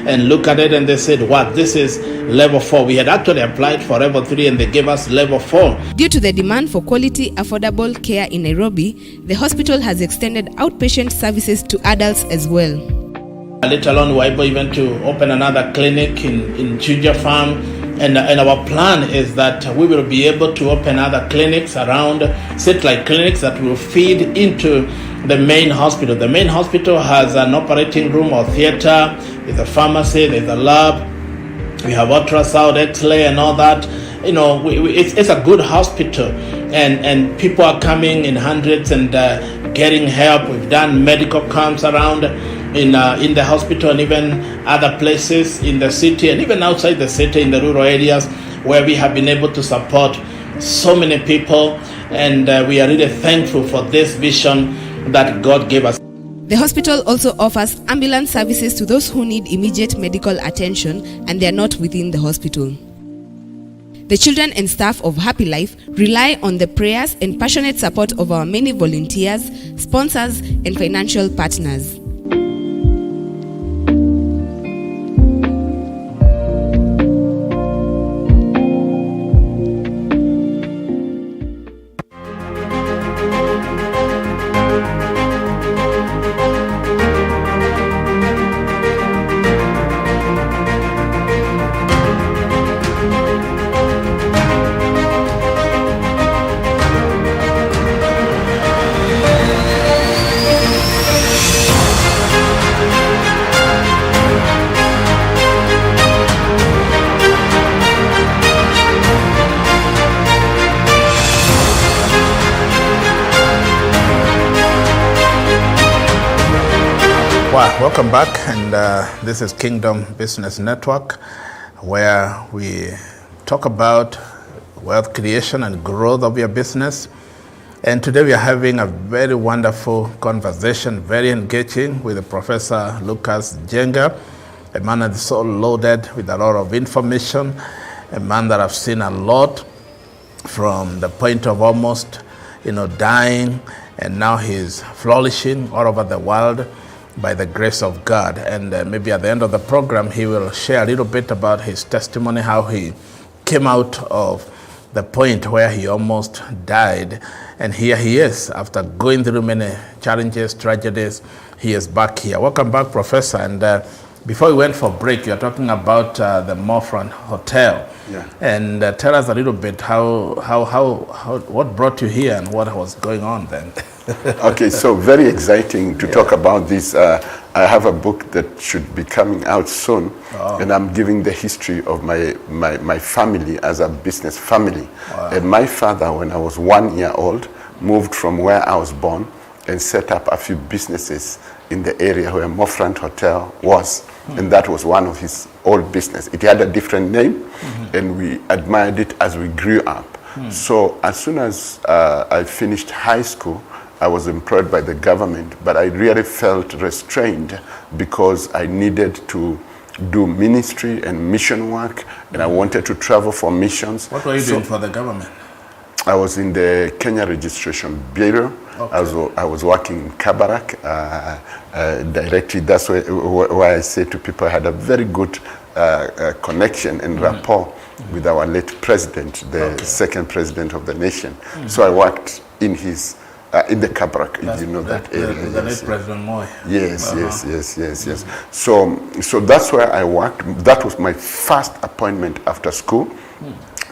and look at it, and they said, wow, this is level 4. We had actually applied for level 3, and they gave us level 4. Due to the demand for quality, affordable care in Nairobi, the hospital has extended outpatient services to adults as well. Later on, we were able even to open another clinic in Chuja Farm. And our plan is that we will be able to open other clinics around, satellite clinics that will feed into the main hospital. The main hospital has an operating room or theater, there's a pharmacy, there's a lab, we have ultrasound, X-ray and all that. You know, it's a good hospital, and people are coming in hundreds and getting help. We've done medical camps around in the hospital and even other places in the city and even outside the city in the rural areas where we have been able to support so many people, and we are really thankful for this vision that God gave us. The hospital also offers ambulance services to those who need immediate medical attention and they are not within the hospital. The children and staff of Happy Life rely on the prayers and passionate support of our many volunteers, sponsors, and financial partners. Wow, welcome back, and this is Kingdom Business Network, where we talk about wealth creation and growth of your business. And today we are having a very wonderful conversation, very engaging, with Professor Lucas Jenga, a man that is so loaded with a lot of information, a man that I've seen a lot from the point of almost, dying, and now he's flourishing all over the world by the grace of God. And maybe at the end of the program, he will share a little bit about his testimony, how he came out of the point where he almost died. And here he is, after going through many challenges, tragedies, he is back here. Welcome back, Professor. And before we went for break, you are talking about the Morfront Hotel. Yeah. And tell us a little bit what brought you here and what was going on then. Okay, so very exciting to talk about this. I have a book that should be coming out soon, and I'm giving the history of my family as a business family. Wow. And my father, when I was 1 year old, moved from where I was born and set up a few businesses in the area where Morfront Hotel was. And that was one of his old business. It had a different name, and we admired it as we grew up. So as soon as I finished high school, I was employed by the government, but I really felt restrained because I needed to do ministry and mission work, and I wanted to travel for missions. What were you doing for the government? I was in the Kenya Registration Bureau. Okay. I was working in Kabarak directly. That's why I say to people I had a very good connection and rapport with our late president, the second president of the nation. So I worked in his in the Kabarak, if you know that area. The late President Moy. Yes, yes. So that's where I worked. That was my first appointment after school.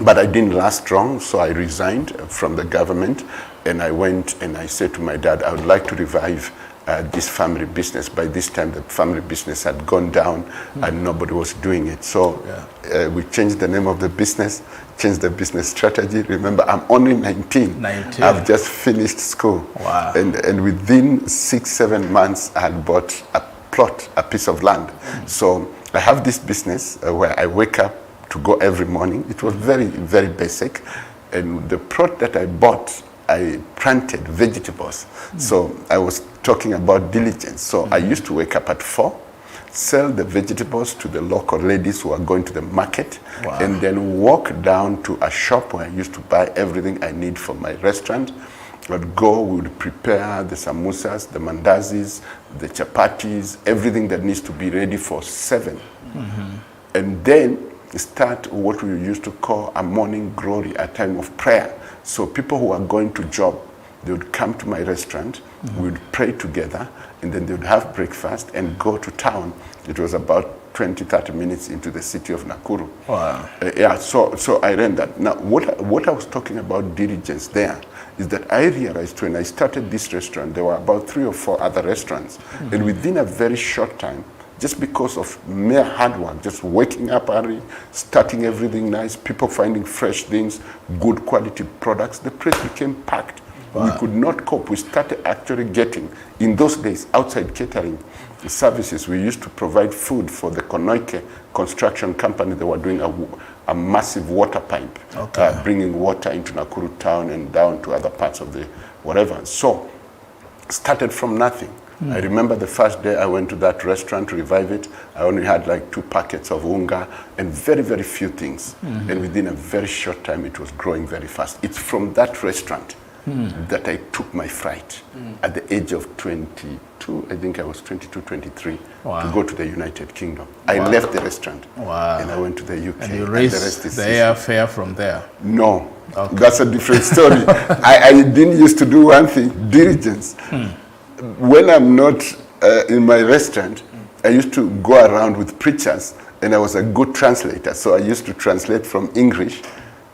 But I didn't last long, so I resigned from the government, and I went and I said to my dad, I would like to revive this family business. By this time, the family business had gone down and nobody was doing it. So we changed the name of the business, changed the business strategy. Remember, I'm only 19. I've just finished school. Wow. And within 6-7 months, I had bought a plot, a piece of land. So I have this business where I wake up to go every morning. It was very, very basic. And the plot that I bought, I planted vegetables. So I was talking about diligence. So I used to wake up at 4, sell the vegetables to the local ladies who are going to the market, Wow. and then walk down to a shop where I used to buy everything I need for my restaurant. I'd go, we would prepare the samosas, the mandazis, the chapatis, everything that needs to be ready for 7. And then start what we used to call a morning glory, a time of prayer. So people who are going to job, they would come to my restaurant, we would pray together, and then they would have breakfast and go to town. It was about 20, 30 minutes into the city of Nakuru. Wow. Yeah, so I ran that. Now, what I was talking about diligence there is that I realized when I started this restaurant, there were about 3 or 4 other restaurants. And within a very short time, just because of mere hard work, just waking up early, starting everything nice, people finding fresh things, good quality products, the place became packed. Wow. We could not cope. We started actually getting, in those days, outside catering services. We used to provide food for the Konoike construction company. They were doing a massive water pipe, Okay. bringing water into Nakuru town and down to other parts of the whatever. So, started from nothing. I remember the first day I went to that restaurant to revive it, I only had like 2 packets of unga and very, very few things. And within a very short time, it was growing very fast. It's from that restaurant that I took my flight at the age of 22, I think I was 22, 23, Wow. to go to the United Kingdom. I left the restaurant and I went to the UK. And you the raised rest is the history. airfare from there. No, Okay. that's a different story. I didn't used to do one thing, diligence. When I'm not in my restaurant, I used to go around with preachers, and I was a good translator. So I used to translate from English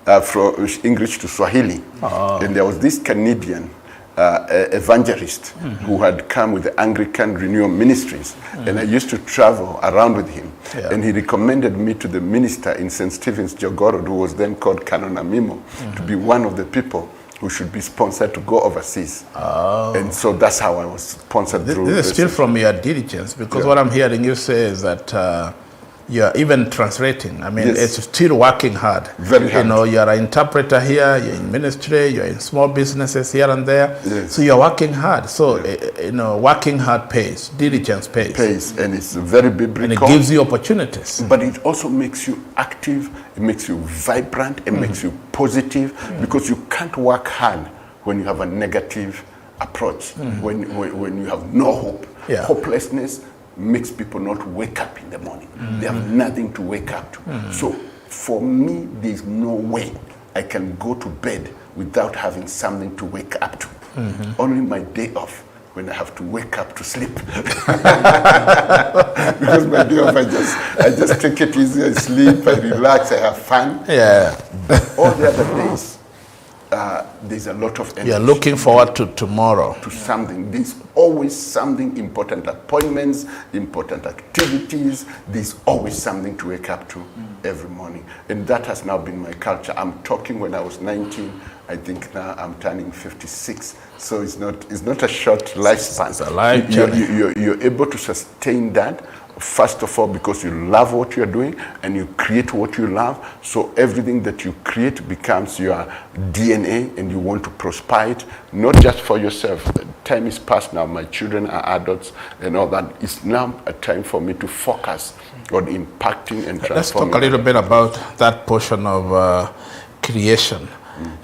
to Swahili. And there was this Canadian evangelist who had come with the Anglican Renewal Ministries, and I used to travel around with him. Yeah. And he recommended me to the minister in St. Stephen's, Jogorod, who was then called Canon Amimo, to be one of the people who should be sponsored to go overseas. And so that's how I was sponsored through. This is still from your diligence, because what I'm hearing you say is that you're even translating. I mean, Yes. it's still working hard. Very hard. You know, you're an interpreter here, you're in ministry, you're in small businesses here and there. Yes. So you're working hard. So, you know, working hard pays, diligence pays. Pays, and it's very biblical. And it gives you opportunities. But it also makes you active, it makes you vibrant, it makes you positive, because you can't work hard when you have a negative approach, when you have no hope. Yeah. Hopelessness makes people not wake up in the morning. They have nothing to wake up to. So for me, there's no way I can go to bed without having something to wake up to. Only my day off, when I have to wake up to sleep. Because my day off, I just take it easy, I sleep, I relax, I have fun. Yeah. All the other days, there's a lot of energy. You're looking forward to tomorrow. To something. There's always something, important appointments, important activities. There's always something to wake up to every morning. And that has now been my culture. I'm talking when I was 19. I think now I'm turning 56. So it's not a short lifespan. It's a life journey. You're able to sustain that. First of all, because you love what you're doing and you create what you love, so everything that you create becomes your DNA, and you want to prosper it, not just for yourself. Time is past now, my children are adults and all that. It's now a time for me to focus on impacting and transforming. Let's talk a little bit about that portion of creation,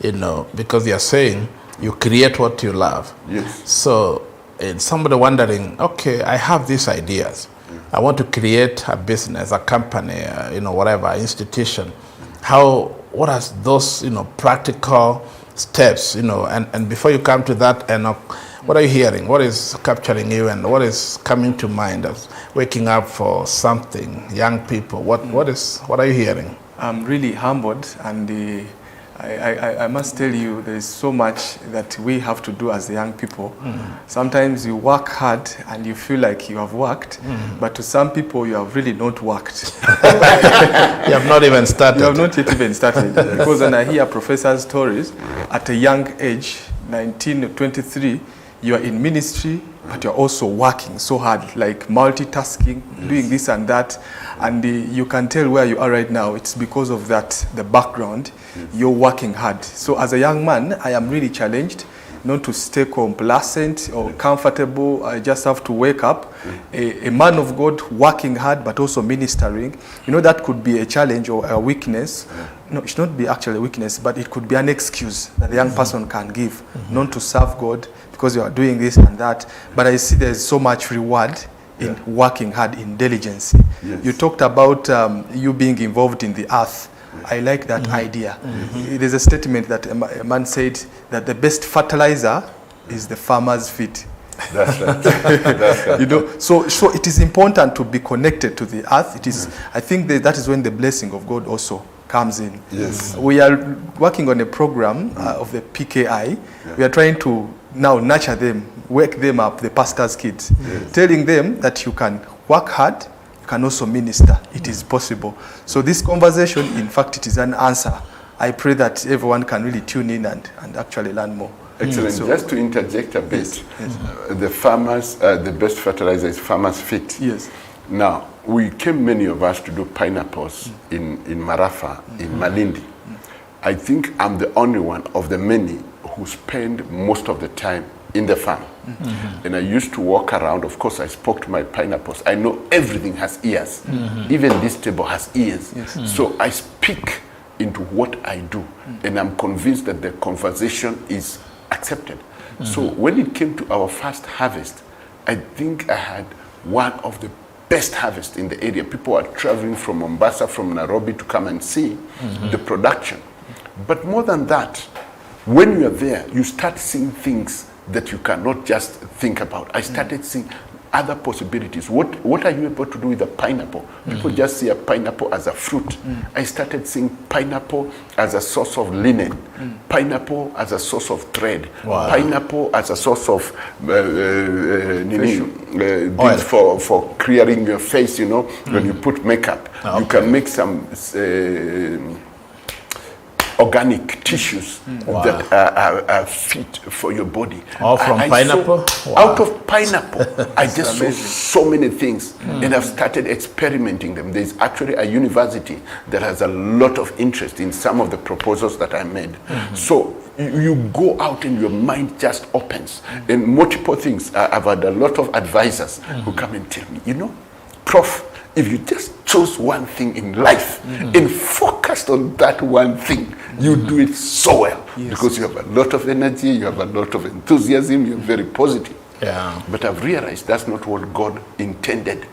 you know, because you're saying you create what you love. Yes. So somebody wondering, okay, I have these ideas. I want to create a business, a company, you know, whatever, institution. What are those, you know, practical steps, you know, and before you come to that, what are you hearing? What is capturing you, and what is coming to mind as waking up for something, young people? What are you hearing? I'm really humbled, and I must tell you, there is so much that we have to do as young people. Sometimes you work hard and you feel like you have worked, but to some people you have really not worked. You have not even started. You have not yet even started. Because when I hear professors' stories, at a young age, 19 or 23, you are in ministry, but you're also working so hard, like multitasking, doing this and that. And you can tell where you are right now. It's because of that, the background. You're working hard. So as a young man, I am really challenged not to stay complacent or comfortable. I just have to wake up. A man of God working hard but also ministering, you know, that could be a challenge or a weakness. No, it should not be actually a weakness, but it could be an excuse that the young person can give, not to serve God because you are doing this and that. But I see there's so much reward in working hard, in diligence. Yes. You talked about you being involved in the earth. I like that idea. There's a statement that a man said that the best fertilizer is the farmer's feet. That's right. That's right. You know, so it is important to be connected to the earth. It is. I think that is when the blessing of God also comes in. Yes. We are working on a program of the PKI. We are trying to now nurture them, wake them up, the pastor's kids, telling them that you can work hard, you can also minister. It is possible. So this conversation, in fact, it is an answer. I pray that everyone can really tune in and actually learn more. Excellent. So, just to interject a bit, the farmers, the best fertilizer is farmer's feet. yes. Now, we came, many of us, to do pineapples in Marafa, in Malindi. I think I'm the only one of the many who spend most of the time in the farm. And I used to walk around. Of course, I spoke to my pineapples. I know everything has ears. Even this table has ears. So I speak into what I do. And I'm convinced that the conversation is accepted. So when it came to our first harvest, I think I had one of the best harvest in the area. People are traveling from Mombasa, from Nairobi to come and see the production. But more than that, when you are there, you start seeing things that you cannot just think about. I started seeing other possibilities. What are you able to do with a pineapple? People just see a pineapple as a fruit. I started seeing pineapple as a source of linen, pineapple as a source of thread, pineapple as a source of things for clearing your face, you know, when you put makeup. You can make some organic tissues that are fit for your body. All from pineapple? Out of pineapple. I just saw so many things, and I've started experimenting them. There's actually a university that has a lot of interest in some of the proposals that I made. So you go out and your mind just opens. And multiple things. I've had a lot of advisors who come and tell me, you know, Prof, if you just chose one thing in life and focused on that one thing, you do it so well. Because you have a lot of energy, you have a lot of enthusiasm, you're very positive. But I've realized that's not what God intended.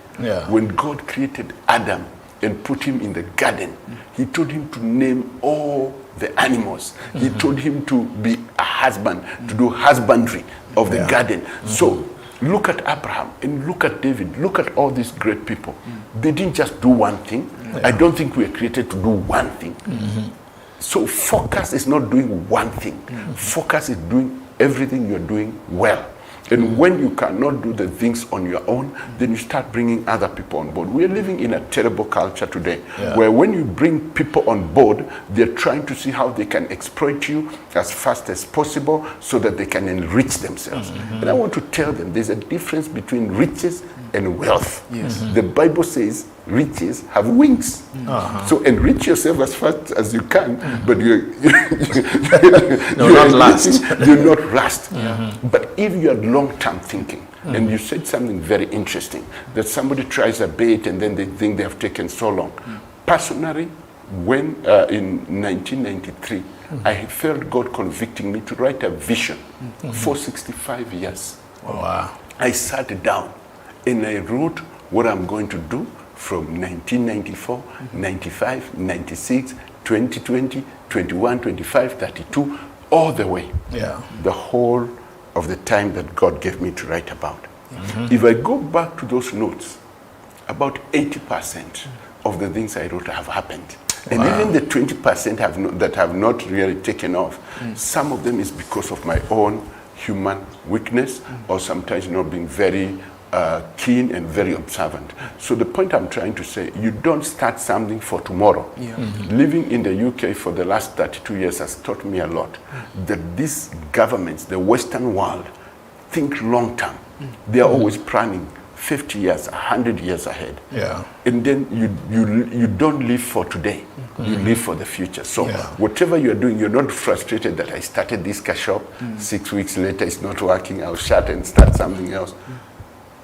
When God created Adam and put him in the garden, he told him to name all the animals. He told him to be a husband, to do husbandry of the garden. So look at Abraham and look at David. Look at all these great people. They didn't just do one thing. I don't think we are created to do one thing. So focus is not doing one thing. Focus is doing everything you're doing well. And when you cannot do the things on your own, then you start bringing other people on board. We are living in a terrible culture today, where when you bring people on board, they're trying to see how they can exploit you as fast as possible so that they can enrich themselves. And I want to tell them there's a difference between riches and wealth. The Bible says riches have wings. So enrich yourself as fast as you can, but you're not last. You're not rust. But if you are long-term thinking, and you said something very interesting, that somebody tries a bait and then they think they have taken so long. Personally, when in 1993, I felt God convicting me to write a vision for 65 years. I sat down and I wrote what I'm going to do from 1994, 95, 96, 2020, 21, 25, 32, all the way. The whole of the time that God gave me to write about. If I go back to those notes, about 80% of the things I wrote have happened. And even the 20% that have not really taken off, some of them is because of my own human weakness, or sometimes not being very keen and very observant. So the point I'm trying to say, you don't start something for tomorrow. Living in the UK for the last 32 years has taught me a lot, that these governments, the Western world, think long term. They are always planning 50 years, 100 years ahead. Yeah. And then you don't live for today. You live for the future. So whatever you're doing, you're not frustrated that I started this car shop, 6 weeks later it's not working, I'll shut and start something else.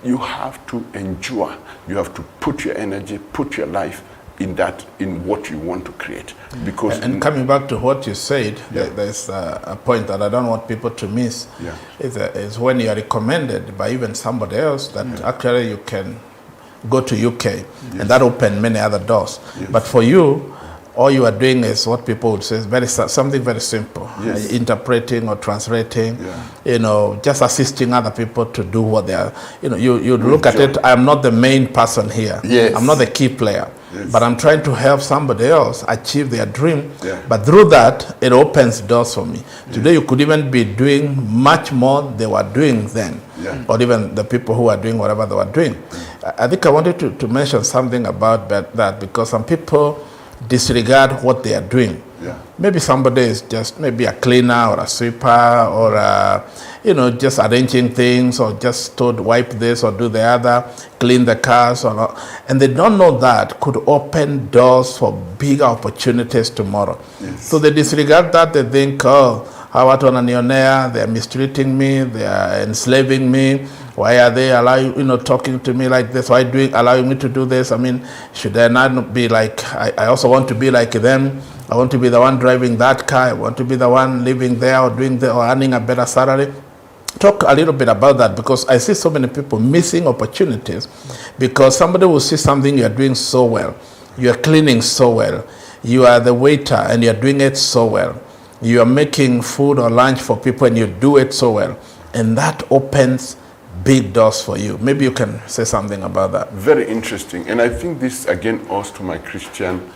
You have to endure. You have to put your energy, put your life in what you want to create. Because and coming back to what you said, there's a point that I don't want people to miss. Is when you are recommended by even somebody else that actually you can go to UK, and that opened many other doors. But for you, all you are doing is what people would say is something very simple, interpreting or translating, you know, just assisting other people to do what they are. You know, you look at it, I'm not the main person here. I'm not the key player. But I'm trying to help somebody else achieve their dream. But through that, it opens doors for me. Today, you could even be doing much more they were doing then, or even the people who are doing whatever they were doing. I think I wanted to mention something about that, because some people disregard what they are doing. Maybe somebody is just maybe a cleaner or a sweeper or you know, just arranging things, or just told wipe this or do the other, clean the cars, or not. And they don't know that could open doors for bigger opportunities tomorrow. So they disregard that. They think, oh, how about on a they are mistreating me, they are enslaving me. Why are they talking to me like this? Why allowing me to do this? I mean, should I not be like, I also want to be like them. I want to be the one driving that car. I want to be the one living there or or earning a better salary. Talk a little bit about that, because I see so many people missing opportunities because somebody will see something you're doing so well. You're cleaning so well. You are the waiter and you're doing it so well. You are making food or lunch for people and you do it so well. And that opens big doors for you. Maybe you can say something about that. Very interesting. And I think this again owes to my Christian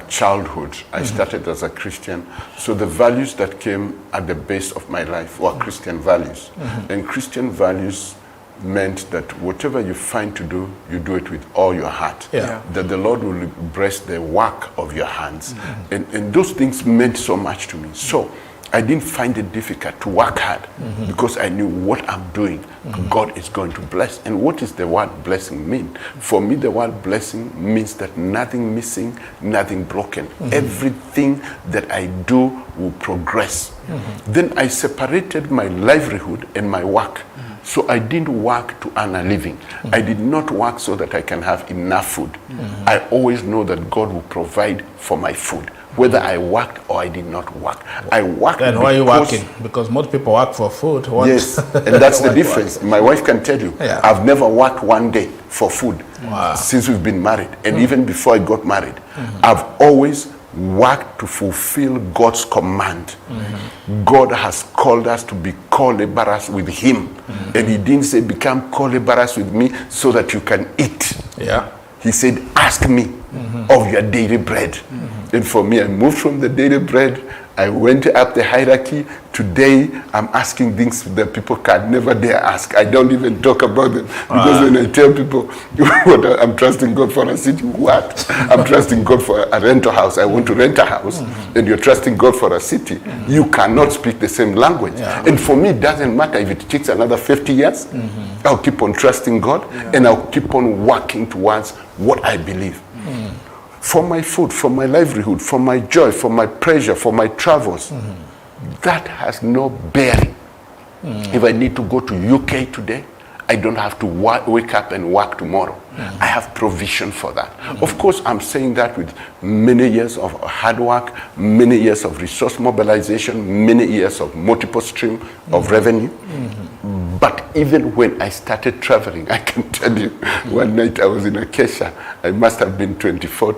childhood. I started as a Christian, so the values that came at the base of my life were Christian values. And Christian values meant that whatever you find to do, you do it with all your heart. That the Lord will bless the work of your hands. And those things meant so much to me. So I didn't find it difficult to work hard because I knew what I'm doing, God is going to bless. And what does the word blessing mean? For me, the word blessing means that nothing missing, nothing broken. Everything that I do will progress. Then I separated my livelihood and my work. So I didn't work to earn a living. I did not work so that I can have enough food. I always know that God will provide for my food, whether I worked or I did not work. I worked. And why are you working? Because most people work for food. Yes, and that's the difference. My wife can tell you, I've never worked one day for food since we've been married. And even before I got married, I've always worked to fulfill God's command. God has called us to be co-laborers with Him. And He didn't say, become co-laborers with me so that you can eat. He said, ask me of your daily bread. And for me, I moved from the daily bread. I went up the hierarchy. Today, I'm asking things that people can never dare ask. I don't even talk about them. Because when I tell people, I'm trusting God for a city, what? I'm trusting God for a rental house. I want to rent a house. And you're trusting God for a city. You cannot speak the same language. And for me, it doesn't matter if it takes another 50 years. I'll keep on trusting God. And I'll keep on working towards what I believe. For my food, for my livelihood, for my joy, for my pleasure, for my travels. That has no bearing. If I need to go to UK today, I don't have to wake up and work tomorrow. I have provision for that. Of course, I'm saying that with many years of hard work, many years of resource mobilization, many years of multiple stream of revenue. But even when I started traveling, I can tell you, one night I was in Acacia. I must have been 24,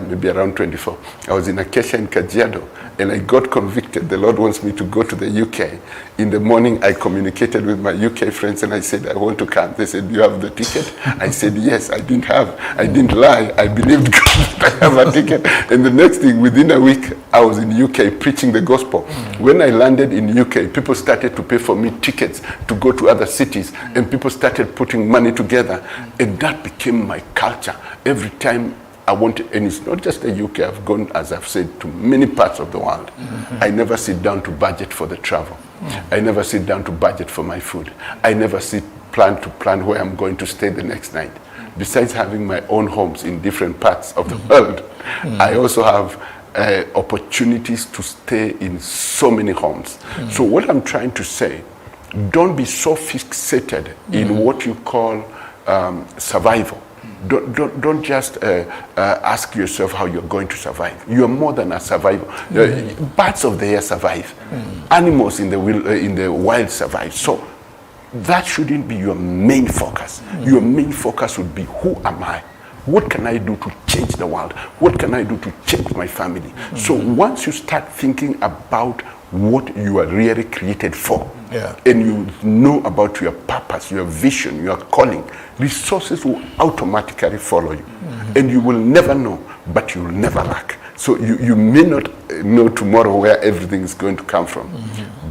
maybe around 24. I was in Acacia in Kajiado, and I got convicted. The Lord wants me to go to the UK. In the morning, I communicated with my UK friends, and I said, I want to come. They said, you have the ticket? I said, yes, I didn't lie. I believed God that I have a ticket. And the next thing, within a week, I was in UK preaching the gospel. When I landed in UK, people started to pay for me tickets to go to other cities, and people started putting money together, and that became my culture. Every time I wanted, and it's not just the UK, I've gone, as I've said, to many parts of the world. I never sit down to budget for the travel. I never sit down to budget for my food. I never sit plan where I'm going to stay the next night. Besides having my own homes in different parts of the world, I also have opportunities to stay in so many homes. So what I'm trying to say, don't be so fixated in what you call survival. Don't just ask yourself how you're going to survive. You're more than a survivor. Birds of the air survive. Animals in the wild survive. So that shouldn't be your main focus. Your main focus would be, who am I? What can I do to change the world? What can I do to change my family? So once you start thinking about what you are really created for, and you know about your purpose, your vision, your calling, resources will automatically follow you. And you will never know, but you will never lack. So you may not know tomorrow where everything is going to come from,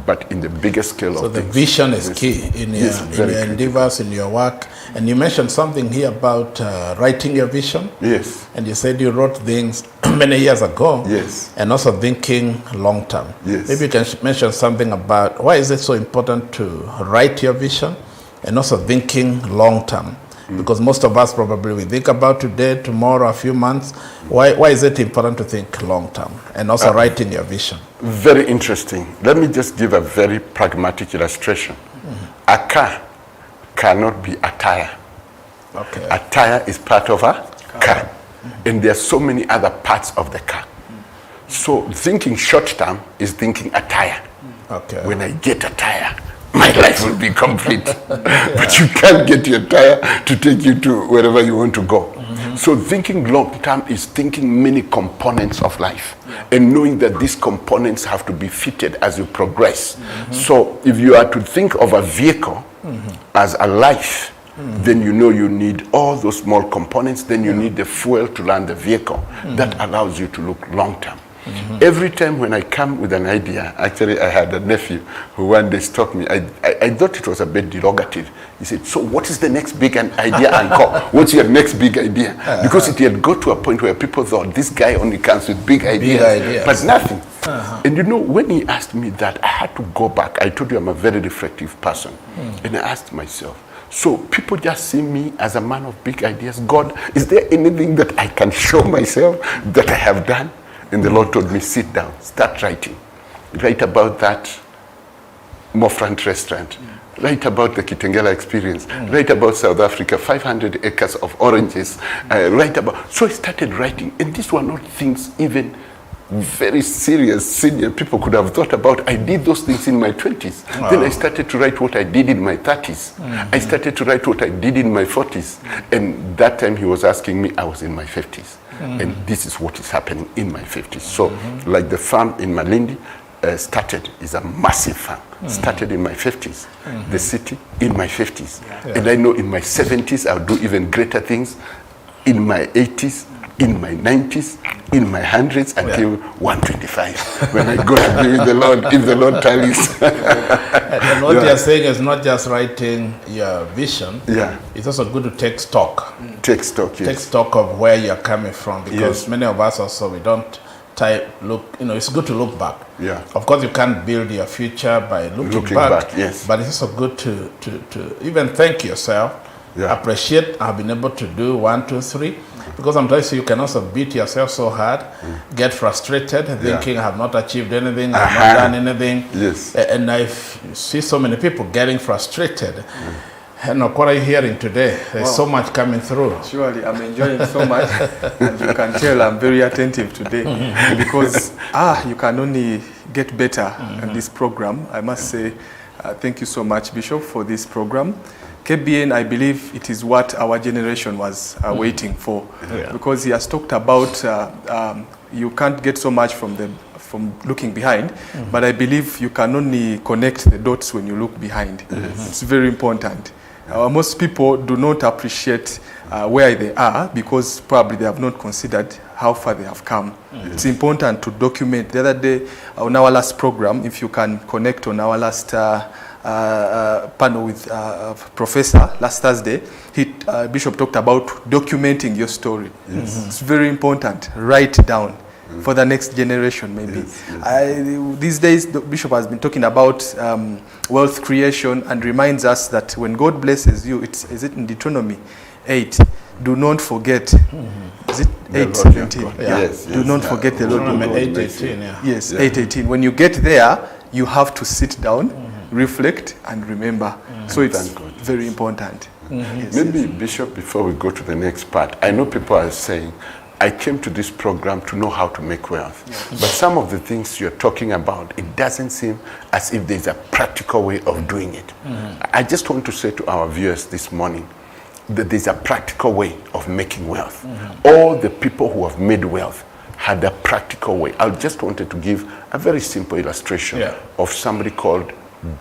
but in the bigger scale so of the things. vision is key in your endeavors, in your work. And you mentioned something here about writing your vision. Yes. And you said you wrote things many years ago. Yes. And also thinking long term. Yes. Maybe you can mention something about why is it so important to write your vision and also thinking long term. Because most of us probably we think about today, tomorrow, a few months. Why is it important to think long term and also writing your vision? Very interesting. Let me just give a very pragmatic illustration. A car cannot be a tire. Okay. A tire is part of a car. And there are so many other parts of the car. So thinking short term is thinking a tire. Okay. When I get a tire, my life will be complete. But you can't get your tire to take you to wherever you want to go. So thinking long term is thinking many components of life and knowing that these components have to be fitted as you progress. So if you are to think of a vehicle as a life, then you know you need all those small components, then you need the fuel to run the vehicle. That allows you to look long term. Every time when I come with an idea, actually I had a nephew who one day stopped me. I thought it was a bit derogative. He said, so what is the next big idea, Uncle? What's your next big idea? Because it had got to a point where people thought this guy only comes with big ideas. But nothing. And you know, when he asked me that, I had to go back. I told you I'm a very reflective person. And I asked myself, so people just see me as a man of big ideas. God, is there anything that I can show myself that I have done? And the Lord told me, sit down, start writing. Write about that Mofrant restaurant. Write about the Kitengela experience. Write about South Africa, 500 acres of oranges. So I started writing. And these were not things even very serious, senior people could have thought about. I did those things in my 20s. Then I started to write what I did in my 30s. I started to write what I did in my 40s. And that time he was asking me, I was in my 50s. And this is what is happening in my 50s. So like the farm in Malindi started, is a massive farm. Started in my 50s. The city in my 50s. And I know in my 70s I'll do even greater things. In my 80s, in my 90s, in my 100s, until 125. When I go to be with the Lord, if the Lord tarries. And what you're saying is not just writing your vision. It's also good to take stock. Take stock, yes. Take stock of where you're coming from, because many of us also, we don't it's good to look back. Of course, you can't build your future by looking back. But it's also good to even thank yourself, appreciate I've been able to do 1, 2, 3. Because sometimes you can also beat yourself so hard, get frustrated, thinking I have not achieved anything, I have not done anything. And I see so many people getting frustrated. And what are you hearing today? There's so much coming through. Surely, I'm enjoying so much. And you can tell I'm very attentive today. Because you can only get better in this program. I must say, thank you so much, Bishop, for this program. KBN, I believe it is what our generation was waiting for. Because he has talked about you can't get so much from looking behind, but I believe you can only connect the dots when you look behind. It's very important. Most people do not appreciate where they are because probably they have not considered how far they have come. It's important to document. The other day on our last program, if you can connect on our last panel with Professor last Thursday, Bishop talked about documenting your story. It's very important. Write down. for the next generation, maybe. Yes. These days, the Bishop has been talking about wealth creation and reminds us that when God blesses you, is it in Deuteronomy 8? Do not forget. Is it 8:17? Yes. Do not forget the Lord your God. 8:18, yeah. Yes, 8:18. When you get there, you have to sit down, reflect, and remember. So it's Thank God. very important. Yes, Maybe, Bishop, before we go to the next part, I know people are saying, I came to this program to know how to make wealth. But some of the things you're talking about, it doesn't seem as if there's a practical way of doing it. I just want to say to our viewers this morning that there's a practical way of making wealth. All the people who have made wealth had a practical way. I just wanted to give a very simple illustration of somebody called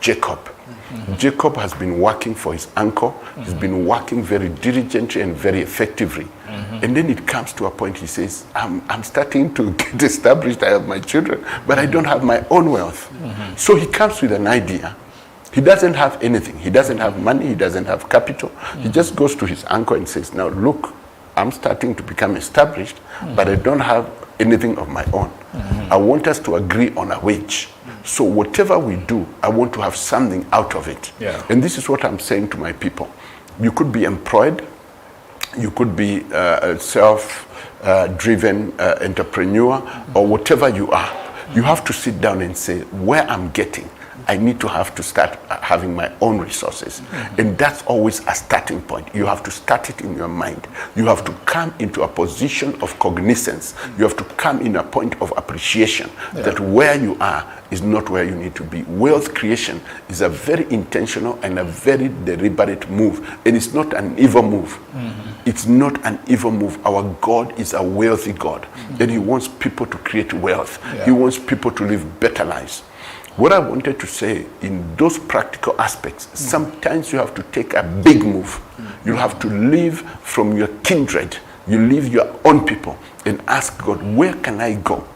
Jacob. Jacob has been working for his uncle. He's been working very diligently and very effectively. And then it comes to a point he says, I'm starting to get established. I have my children, but I don't have my own wealth. So he comes with an idea. He doesn't have anything. He doesn't have money. He doesn't have capital. He just goes to his uncle and says, now look, I'm starting to become established, but I don't have anything of my own. I want us to agree on a wage. So whatever we do, I want to have something out of it. And this is what I'm saying to my people. You could be employed. You could be a self-driven entrepreneur, or whatever you are. You have to sit down and say, where I'm getting, I need to have to start having my own resources. And that's always a starting point. You have to start it in your mind. You have to come into a position of cognizance. You have to come in a point of appreciation that where you are is not where you need to be. Wealth creation is a very intentional and a very deliberate move. And it's not an evil move. It's not an evil move. Our God is a wealthy God. And he wants people to create wealth. He wants people to live better lives. What I wanted to say in those practical aspects, sometimes you have to take a big move. You have to leave from your kindred. You leave your own people and ask God, where can I go?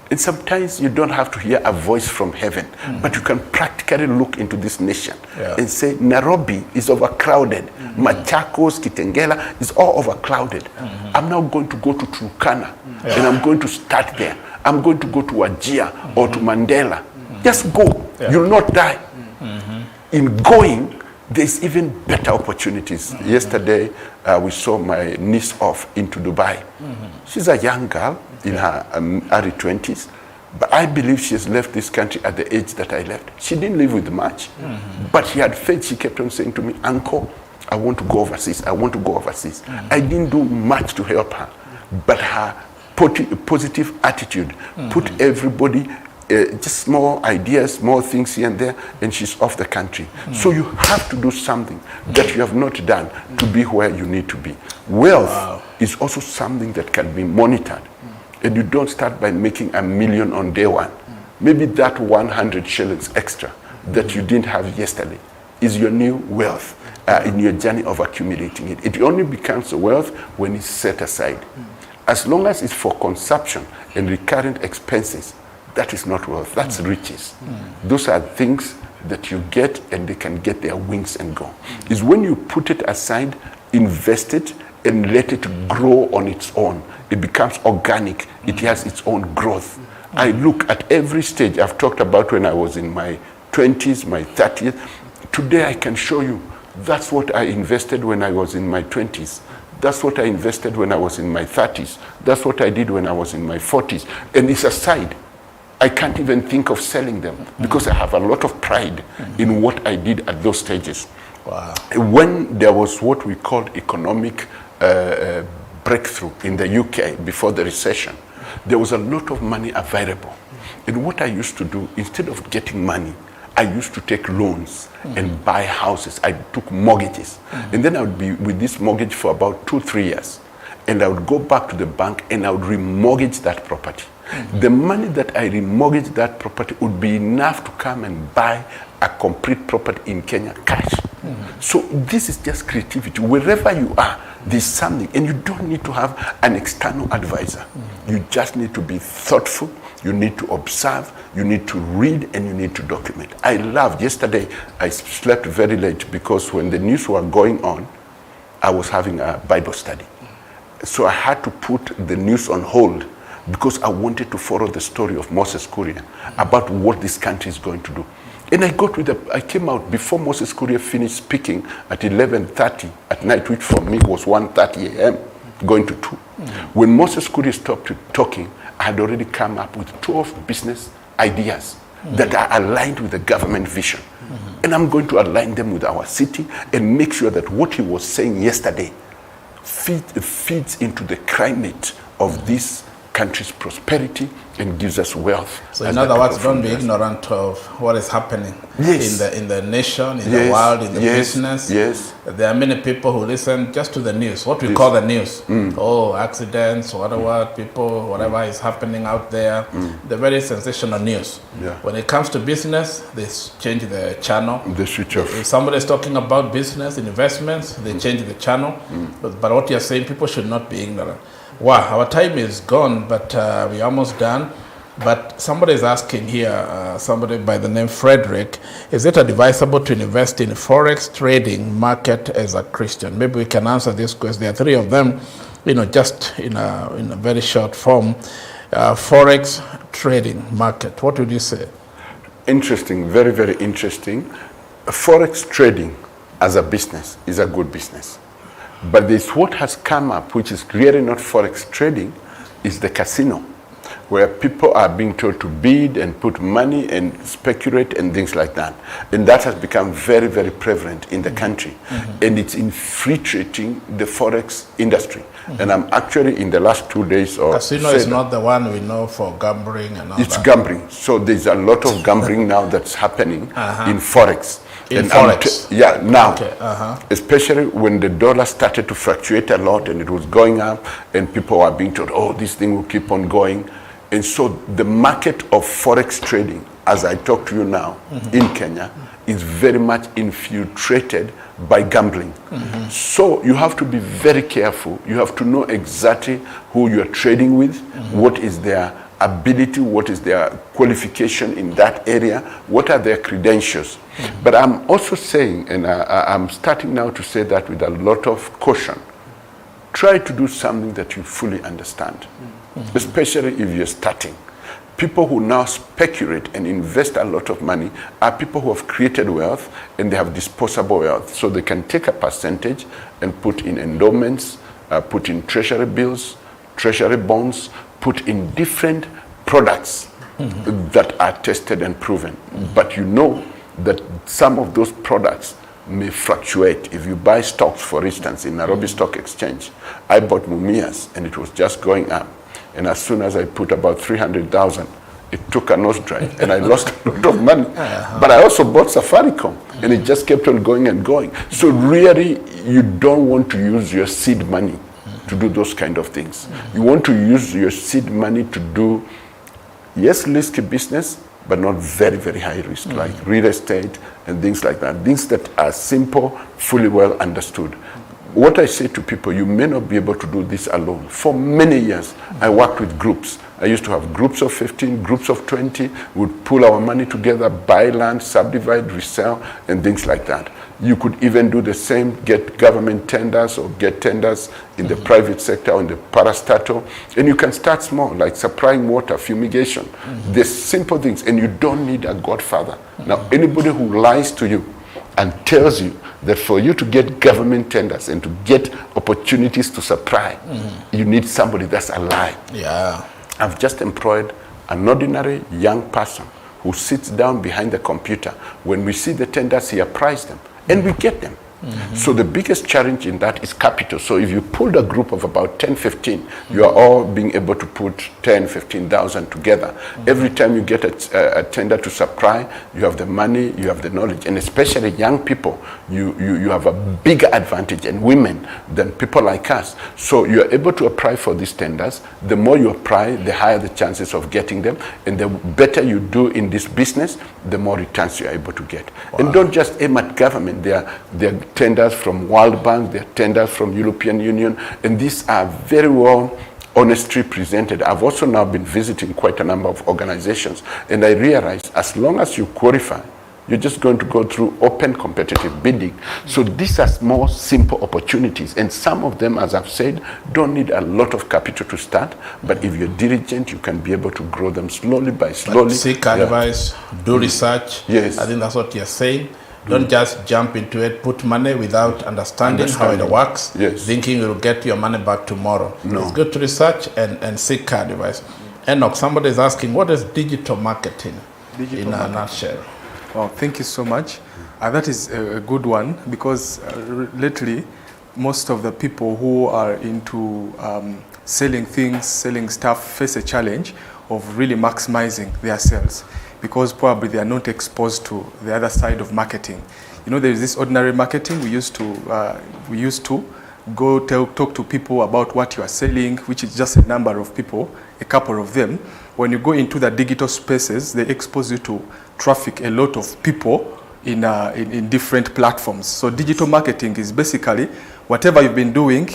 And sometimes you don't have to hear a voice from heaven, but you can practically look into this nation and say, Nairobi is overcrowded. Machakos, Kitengela is all overcrowded. I'm now going to go to Turkana and I'm going to start there. I'm going to go to Wajir or to Mandela. Just go. You'll not die. In going, there's even better opportunities. Yesterday, we saw my niece off into Dubai. She's a young girl in her early 20s, but I believe she has left this country at the age that I left. She didn't live with much, but she had faith. She kept on saying to me, Uncle, I want to go overseas. I want to go overseas. I didn't do much to help her, but her positive attitude put everybody just small ideas, small things here and there, and she's off the country. So you have to do something that you have not done to be where you need to be. Wealth is also something that can be monitored. And you don't start by making $1 million on day one. Maybe that 100 shillings extra that you didn't have yesterday is your new wealth in your journey of accumulating it. It only becomes wealth when it's set aside. As long as it's for consumption and recurrent expenses, that is not wealth, that's riches. Those are things that you get and they can get their wings and go. It's when you put it aside, invest it, and let it grow on its own. It becomes organic, it has its own growth. I look at every stage. I've talked about when I was in my 20s, my 30s. Today I can show you that's what I invested when I was in my 20s. That's what I invested when I was in my 30s. That's what I did when I was in my 40s. And it's aside. I can't even think of selling them because I have a lot of pride in what I did at those stages. Wow. When there was what we called economic breakthrough in the UK before the recession, there was a lot of money available. And what I used to do, instead of getting money, I used to take loans and buy houses. I took mortgages. And then I would be with this mortgage for about 2-3 years. And I would go back to the bank and I would remortgage that property. The money that I remortgaged that property would be enough to come and buy a complete property in Kenya cash. So this is just creativity. Wherever you are, there's something, and you don't need to have an external advisor. You just need to be thoughtful. You need to observe, you need to read, and you need to document. I loved, yesterday I slept very late because when the news were going on, I was having a Bible study. So I had to put the news on hold because I wanted to follow the story of Moses Kuria about what this country is going to do. And I came out before Moses Kuria finished speaking at 11:30 at night, which for me was 1:30 a.m., going to 2. When Moses Kuria stopped talking, I had already come up with 12 business ideas that are aligned with the government vision. And I'm going to align them with our city and make sure that what he was saying yesterday feeds into the climate of this country's prosperity and gives us wealth. So in other words, don't be ignorant of what is happening in the nation, in the world, in the business. Yes. There are many people who listen just to the news, what we call the news. Oh, accidents, whatever, people, whatever is happening out there. The very sensational news. Yeah. When it comes to business, they change the channel. They switch off. If somebody is talking about business, investments, they change the channel. But what you're saying, people should not be ignorant. Wow, our time is gone, but we're almost done. But somebody is asking here, somebody by the name Frederick, is it advisable to invest in forex trading market as a Christian? Maybe we can answer this question. There are 3 of them, just in a very short form. Forex trading market, what would you say? Interesting, very, very interesting. Forex trading as a business is a good business. But this what has come up, which is really not forex trading, is the casino, where people are being told to bid and put money and speculate and things like that. And that has become very, very prevalent in the country. And it's infiltrating the forex industry. And I'm actually in the last 2 days of... Casino is not the one we know for gambling and all It's that. gambling. So there's a lot of gambling now that's happening in forex. In forex? Now, Okay, especially when the dollar started to fluctuate a lot and it was going up and people were being told, oh, this thing will keep on going. And so the market of forex trading, as I talk to you now, in Kenya, is very much infiltrated by gambling. So you have to be very careful. You have to know exactly who you are trading with, what is their ability, what is their qualification in that area, what are their credentials. But I'm also saying, and I'm starting now to say that with a lot of caution, try to do something that you fully understand, especially if you're starting. People who now speculate and invest a lot of money are people who have created wealth and they have disposable wealth. So they can take a percentage and put in endowments, put in treasury bills, treasury bonds, put in different products that are tested and proven. But you know that some of those products may fluctuate. If you buy stocks, for instance, in Nairobi Stock Exchange, I bought Mumias and it was just going up. And as soon as I put about 300,000, it took a nosedive and I lost a lot of money. But I also bought Safaricom and it just kept on going and going. So really, you don't want to use your seed money to do those kind of things. You want to use your seed money to do, yes, risky business, but not very, very high risk, like real estate and things like that. Things that are simple, fully well understood. What I say to people, you may not be able to do this alone. For many years, I worked with groups. I used to have groups of 15, groups of 20. We'd pull our money together, buy land, subdivide, resell, and things like that. You could even do the same, get government tenders or get tenders in the private sector or in the parastatal. And you can start small, like supplying water, fumigation. There's simple things, and you don't need a godfather. Now, anybody who lies to you and tells you that for you to get government tenders and to get opportunities to supply, you need somebody that's alive. Yeah. I've just employed an ordinary young person who sits down behind the computer. When we see the tenders, he applies them, and we get them. So the biggest challenge in that is capital. So if you pulled a group of about 10, 15, you are all being able to put 10, 15,000 together. Every time you get a tender to supply, you have the money, you have the knowledge, and especially young people, you have a bigger advantage, and women than people like us. So you are able to apply for these tenders. The more you apply, the higher the chances of getting them, and the better you do in this business, the more returns you are able to get. And don't just aim at government. There are tenders from World Bank, there are tenders from European Union, and these are very well honestly presented. I've also now been visiting quite a number of organizations, and I realized as long as you qualify, You're just going to go through open competitive bidding. So these are small, simple opportunities. And some of them, as I've said, don't need a lot of capital to start. But if you're diligent, you can be able to grow them slowly by slowly. But seek advice, do research. Yes. I think that's what you're saying. Don't just jump into it, put money without understanding how it works, Yes. thinking you'll get your money back tomorrow. No. It's good to research and seek advice. Enoch, somebody is asking, what is digital marketing in a nutshell? Well, thank you so much. That is a good one, because lately, most of the people who are into selling things, selling stuff, face a challenge of really maximizing their sales, because probably they are not exposed to the other side of marketing. You know, there is this ordinary marketing. We used to go talk to people about what you are selling, which is just a number of people, a couple of them. When you go into the digital spaces, they expose you to traffic, a lot of people in different platforms. So digital marketing is basically whatever you've been doing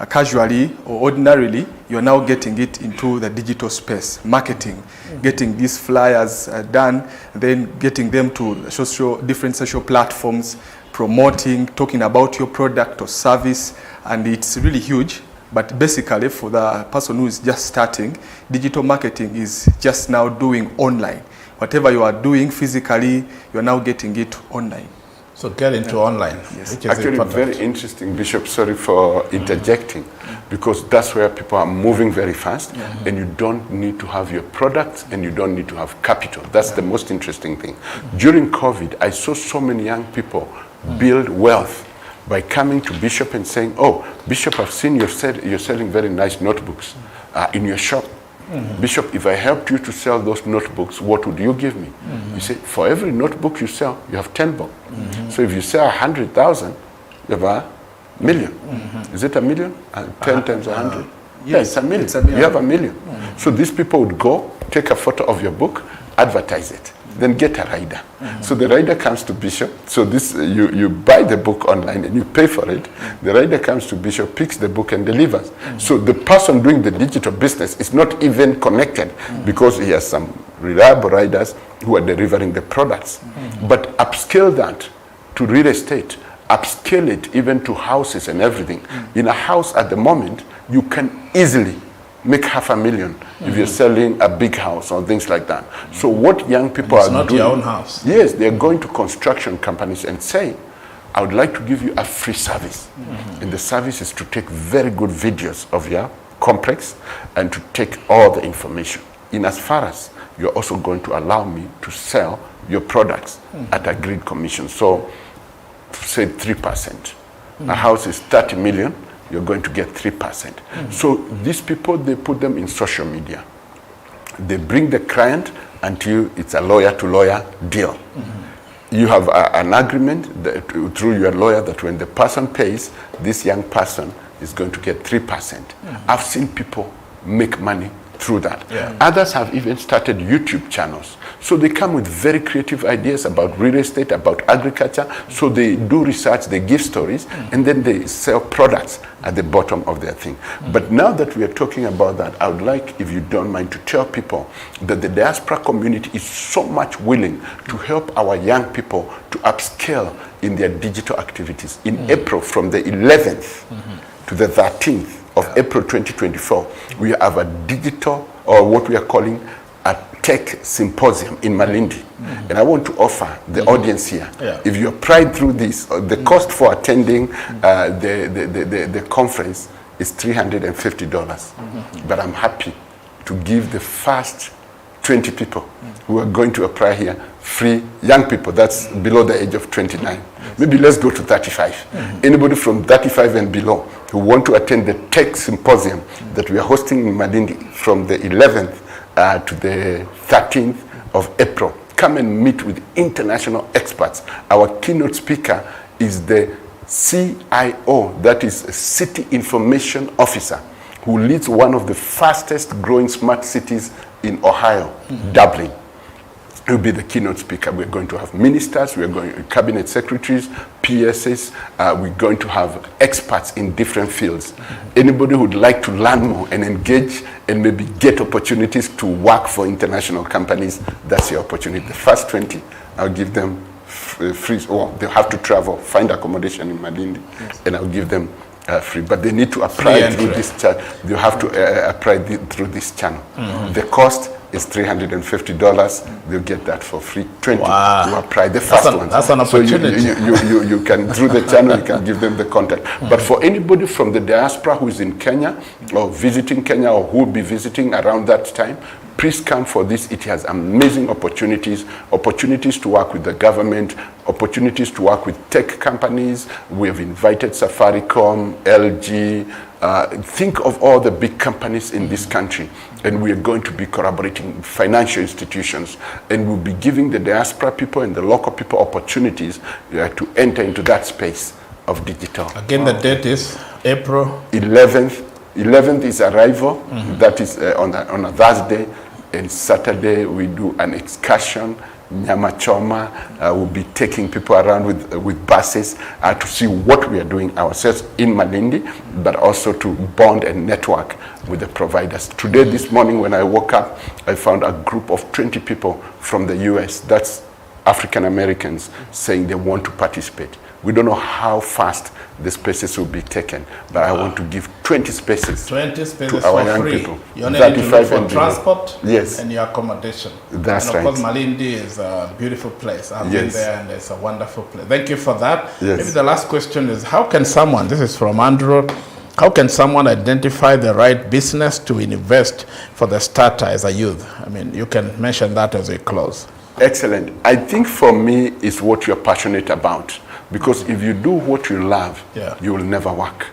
casually or ordinarily, you're now getting it into the digital space. Marketing, getting these flyers done, then getting them to different social platforms, promoting, talking about your product or service, and it's really huge. But basically, for the person who is just starting, digital marketing is just now doing online. Whatever you are doing physically, you are now getting it online. So get into online. Yes. Which is Actually, important. very interesting, Bishop. Sorry for interjecting, because that's where people are moving very fast, and you don't need to have your products, and you don't need to have capital. That's the most interesting thing. During COVID, I saw so many young people build wealth by coming to Bishop and saying, "Oh, Bishop, I've seen you're selling very nice notebooks in your shop. Bishop, if I helped you to sell those notebooks, what would you give me?" You say, for every notebook you sell, you have 10 bob. So if you sell 100,000, you have $1 million. Is it $1 million? 10 times 100? Yeah, it's $1 million. You have $1 million. So these people would go, take a photo of your book, advertise it, then get a rider. So the rider comes to Bishop. So this you buy the book online and you pay for it. The rider comes to Bishop, picks the book and delivers. So the person doing the digital business is not even connected, because he has some reliable riders who are delivering the products. But upscale that to real estate, upscale it even to houses and everything. In a house at the moment, you can easily make $500,000 if you're selling a big house or things like that. So what young people are doing... It's not your own house. Yes, they're going to construction companies and saying, I would like to give you a free service. And the service is to take very good videos of your complex and to take all the information. In as far as you're also going to allow me to sell your products at agreed commission. So, say 3%. A house is 30 million. You're going to get 3%. So these people, they put them in social media. They bring the client until it's a lawyer-to-lawyer deal. You have an agreement that, through your lawyer, that when the person pays, this young person is going to get 3%. I've seen people make money through that. Others have even started YouTube channels. So they come with very creative ideas about real estate, about agriculture. So they do research, they give stories, and then they sell products at the bottom of their thing. But now that we are talking about that, I would like, if you don't mind, to tell people that the diaspora community is so much willing to help our young people to upscale in their digital activities. In April, from the 11th to the 13th of April 2024, we have a digital, or what we are calling a tech symposium in Malindi. And I want to offer the audience here, if you apply through this, the cost for attending the conference is $350. But I'm happy to give the first 20 people who are going to apply here free, young people, that's below the age of 29. Maybe let's go to 35. Anybody from 35 and below who want to attend the tech symposium that we are hosting in Malindi from the 11th to the 13th of April, come and meet with international experts. Our keynote speaker is the CIO, that is City Information Officer, who leads one of the fastest growing smart cities in Ohio, Dublin. He'll be the keynote speaker. We're going to have ministers, we're going cabinet secretaries, PSs, we're going to have experts in different fields. Anybody who would like to learn more and engage and maybe get opportunities to work for international companies, that's your opportunity. The first 20, I'll give them free, or they'll have to travel, find accommodation in Malindi, and I'll give them free. But they need to apply through this channel. They have to apply through this channel. The cost is $350. They'll get that for free. 20 to apply. The first one. That's an opportunity. So you can, through the channel, you can give them the contact. But for anybody from the diaspora who is in Kenya or visiting Kenya or who will be visiting around that time, please come for this. It has amazing opportunities to work with the government, opportunities to work with tech companies. We have invited Safaricom, LG, think of all the big companies in this country, and we are going to be collaborating with financial institutions, and we'll be giving the diaspora people and the local people opportunities to enter into that space of digital. Again, the date is April 11th. 11th is arrival. That is on a Thursday, and Saturday we do an excursion. Nyama Choma, will be taking people around with buses to see what we are doing ourselves in Malindi, but also to bond and network with the providers. Today, this morning, when I woke up, I found a group of 20 people from the US, that's African Americans, saying they want to participate. We don't know how fast the spaces will be taken, but I want to give 20 spaces, to our young free. people. You only need to look for transport yes. and your accommodation. That's and of right. course, Malindi is a beautiful place. I've Yes. been there, and it's a wonderful place. Thank you for that. Yes. Maybe the last question is, how can someone, this is from Andrew, how can someone identify the right business to invest for the starter as a youth? I mean, you can mention that as we close. Excellent. I think for me, it's what you're passionate about. Because if you do what you love, you will never work.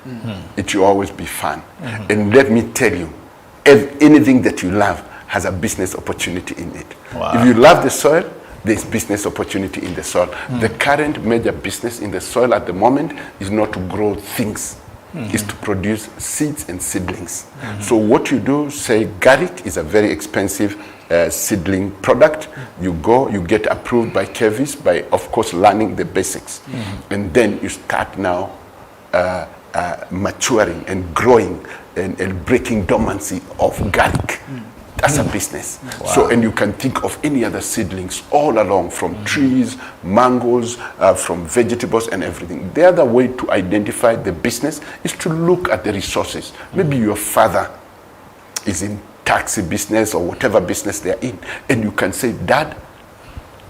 It will always be fun. And let me tell you, anything that you love has a business opportunity in it. If you love the soil, there's business opportunity in the soil. The current major business in the soil at the moment is not to grow things, is to produce seeds and seedlings. So what you do, say garlic is a very expensive seedling product. You go, you get approved by KEVIS by, of course, learning the basics. And then you start now maturing and growing and breaking dormancy of garlic. That's a business. So, and you can think of any other seedlings all along, from trees, mangoes, from vegetables and everything. The other way to identify the business is to look at the resources. Maybe your father is in taxi business or whatever business they're in, and you can say, Dad,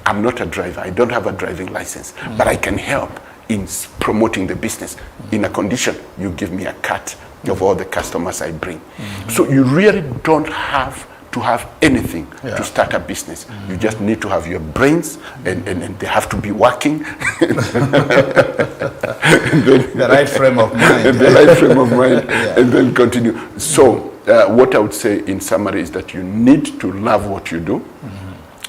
I'm not a driver, I don't have a driving license, but I can help in promoting the business in a condition you give me a cut of all the customers I bring. So you really don't have to have anything to start a business. You just need to have your brains, and they have to be working. The right frame of mind. The right frame of mind, and then continue. So what I would say in summary is that you need to love what you do.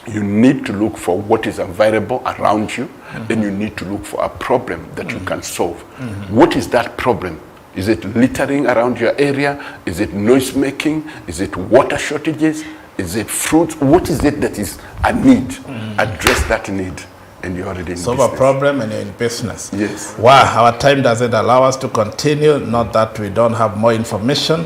You need to look for what is available around you, and you need to look for a problem that you can solve. What is that problem? Is it littering around your area? Is it noise making? Is it water shortages? Is it fruits? What is it that is a need? Address that need, and you're already in Solve business. a problem and you're in business. Yes. Wow, our time doesn't allow us to continue, not that we don't have more information.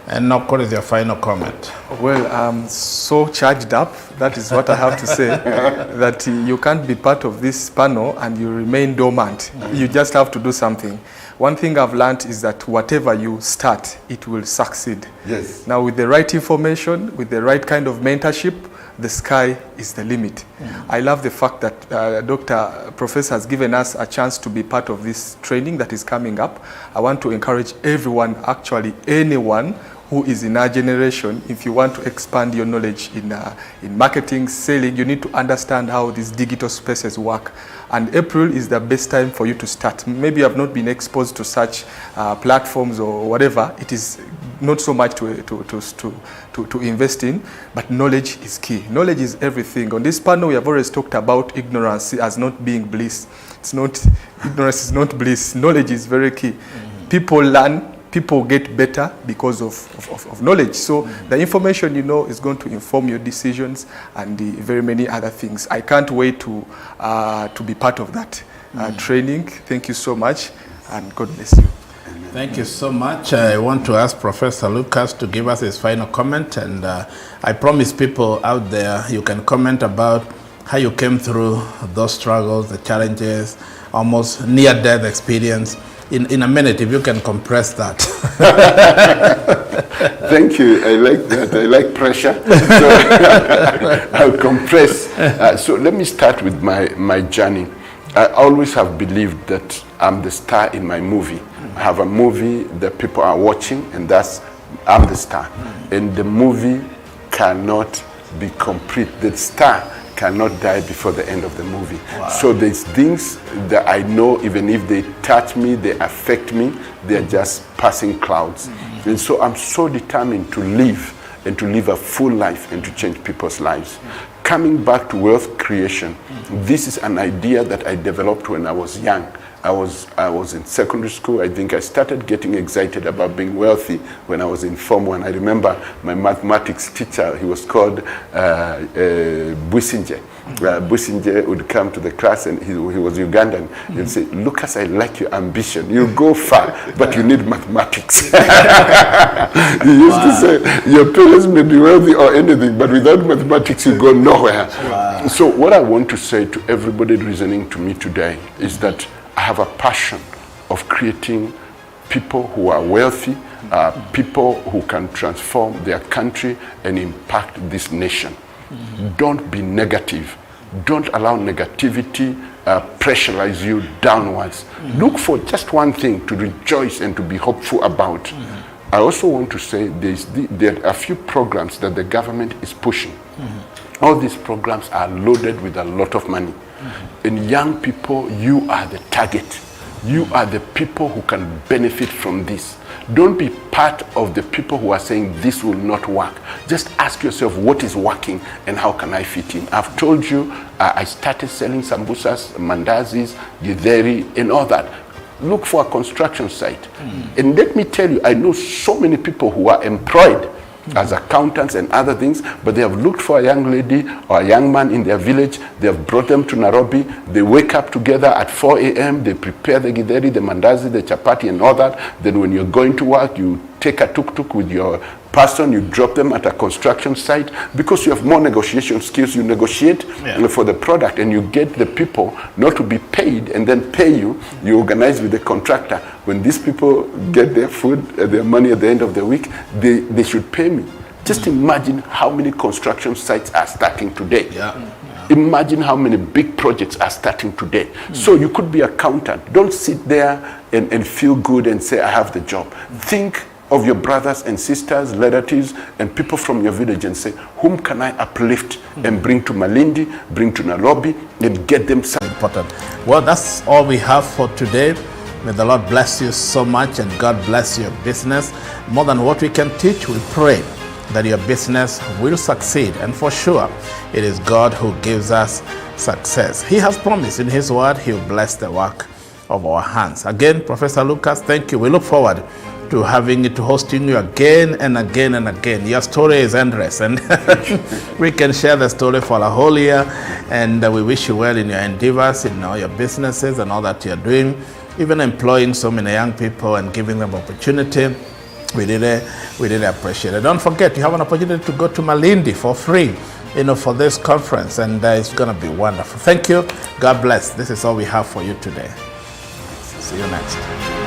And now, what is your final comment? Well, I'm so charged up. That is what I have to say. That you can't be part of this panel and you remain dormant. You just have to do something. One thing I've learned is that whatever you start, it will succeed. Yes. Now, with the right information, with the right kind of mentorship, the sky is the limit. I love the fact that Professor has given us a chance to be part of this training that is coming up. I want to encourage everyone, actually anyone who is in our generation, if you want to expand your knowledge in marketing, selling, you need to understand how these digital spaces work. And April is the best time for you to start. Maybe you have not been exposed to such platforms or whatever. It is not so much to invest in, but knowledge is key. Knowledge is everything. On this panel, we have always talked about ignorance as not being bliss. It's not, ignorance is not bliss. Knowledge is very key. People learn people get better because of knowledge. So the information you know is going to inform your decisions and the very many other things. I can't wait to be part of that training. Thank you so much, and God bless you. Thank you so much. I want to ask Professor Lucas to give us his final comment, and I promise people out there you can comment about how you came through those struggles, the challenges, almost near-death experience. In a minute, if you can compress that. Thank you. I like that. I like pressure. So I'll compress. So let me start with my journey. I always have believed that I'm the star in my movie. I have a movie that people are watching, and that's I'm the star. And the movie cannot be complete. The star cannot die before the end of the movie. Wow. So there's things that I know, even if they touch me, they affect me, they're just passing clouds. And so I'm so determined to live, and to live a full life, and to change people's lives. Coming back to wealth creation, this is an idea that I developed when I was young. I was in secondary school. I think I started getting excited about being wealthy when I was in Form 1. I remember my mathematics teacher, he was called Businje. Businje would come to the class, and he was Ugandan. He'd say, Lucas, I like your ambition. You go far, but you need mathematics. He used to say, your parents may be wealthy or anything, but without mathematics, you go nowhere. Wow. So what I want to say to everybody listening to me today is that I have a passion of creating people who are wealthy, people who can transform their country and impact this nation. Don't be negative. Don't allow negativity pressurize you downwards. Look for just one thing to rejoice and to be hopeful about. I also want to say there are a few programs that the government is pushing. All these programs are loaded with a lot of money. And young people, you are the target. You are the people who can benefit from this. Don't be part of the people who are saying this will not work. Just ask yourself, what is working and how can I fit in? I've told you, I started selling sambusas, mandazis, githeri, and all that. Look for a construction site. And let me tell you, I know so many people who are employed as accountants and other things, but they have looked for a young lady or a young man in their village. They have brought them to Nairobi. They wake up together at 4 a.m. They prepare the githeri, the mandazi, the chapati, and all that. Then when you're going to work, you take a tuk-tuk with your person, you drop them at a construction site. Because you have more negotiation skills, you negotiate for the product, and you get the people not to be paid and then pay you. You organize with the contractor. When these people get their food, their money at the end of the week, they should pay me. Just imagine how many construction sites are starting today. Imagine how many big projects are starting today. So you could be an accountant. Don't sit there and feel good and say, I have the job. Think of your brothers and sisters, relatives, and people from your village and say, whom can I uplift and bring to Malindi, bring to Nairobi, and get them something important. Well, that's all we have for today. May the Lord bless you so much, and God bless your business. More than what we can teach, we pray that your business will succeed. And for sure, it is God who gives us success. He has promised in His word, He will bless the work of our hands. Again, Professor Lucas, thank you. We look forward to hosting you again and again and again. Your story is endless, and we can share the story for a whole year. And we wish you well in your endeavors, in all your businesses and all that you're doing, even employing so many young people and giving them opportunity. We really appreciate it. Don't forget, you have an opportunity to go to Malindi for free, for this conference, and it's going to be wonderful. Thank you. God bless. This is all we have for you today. See you next.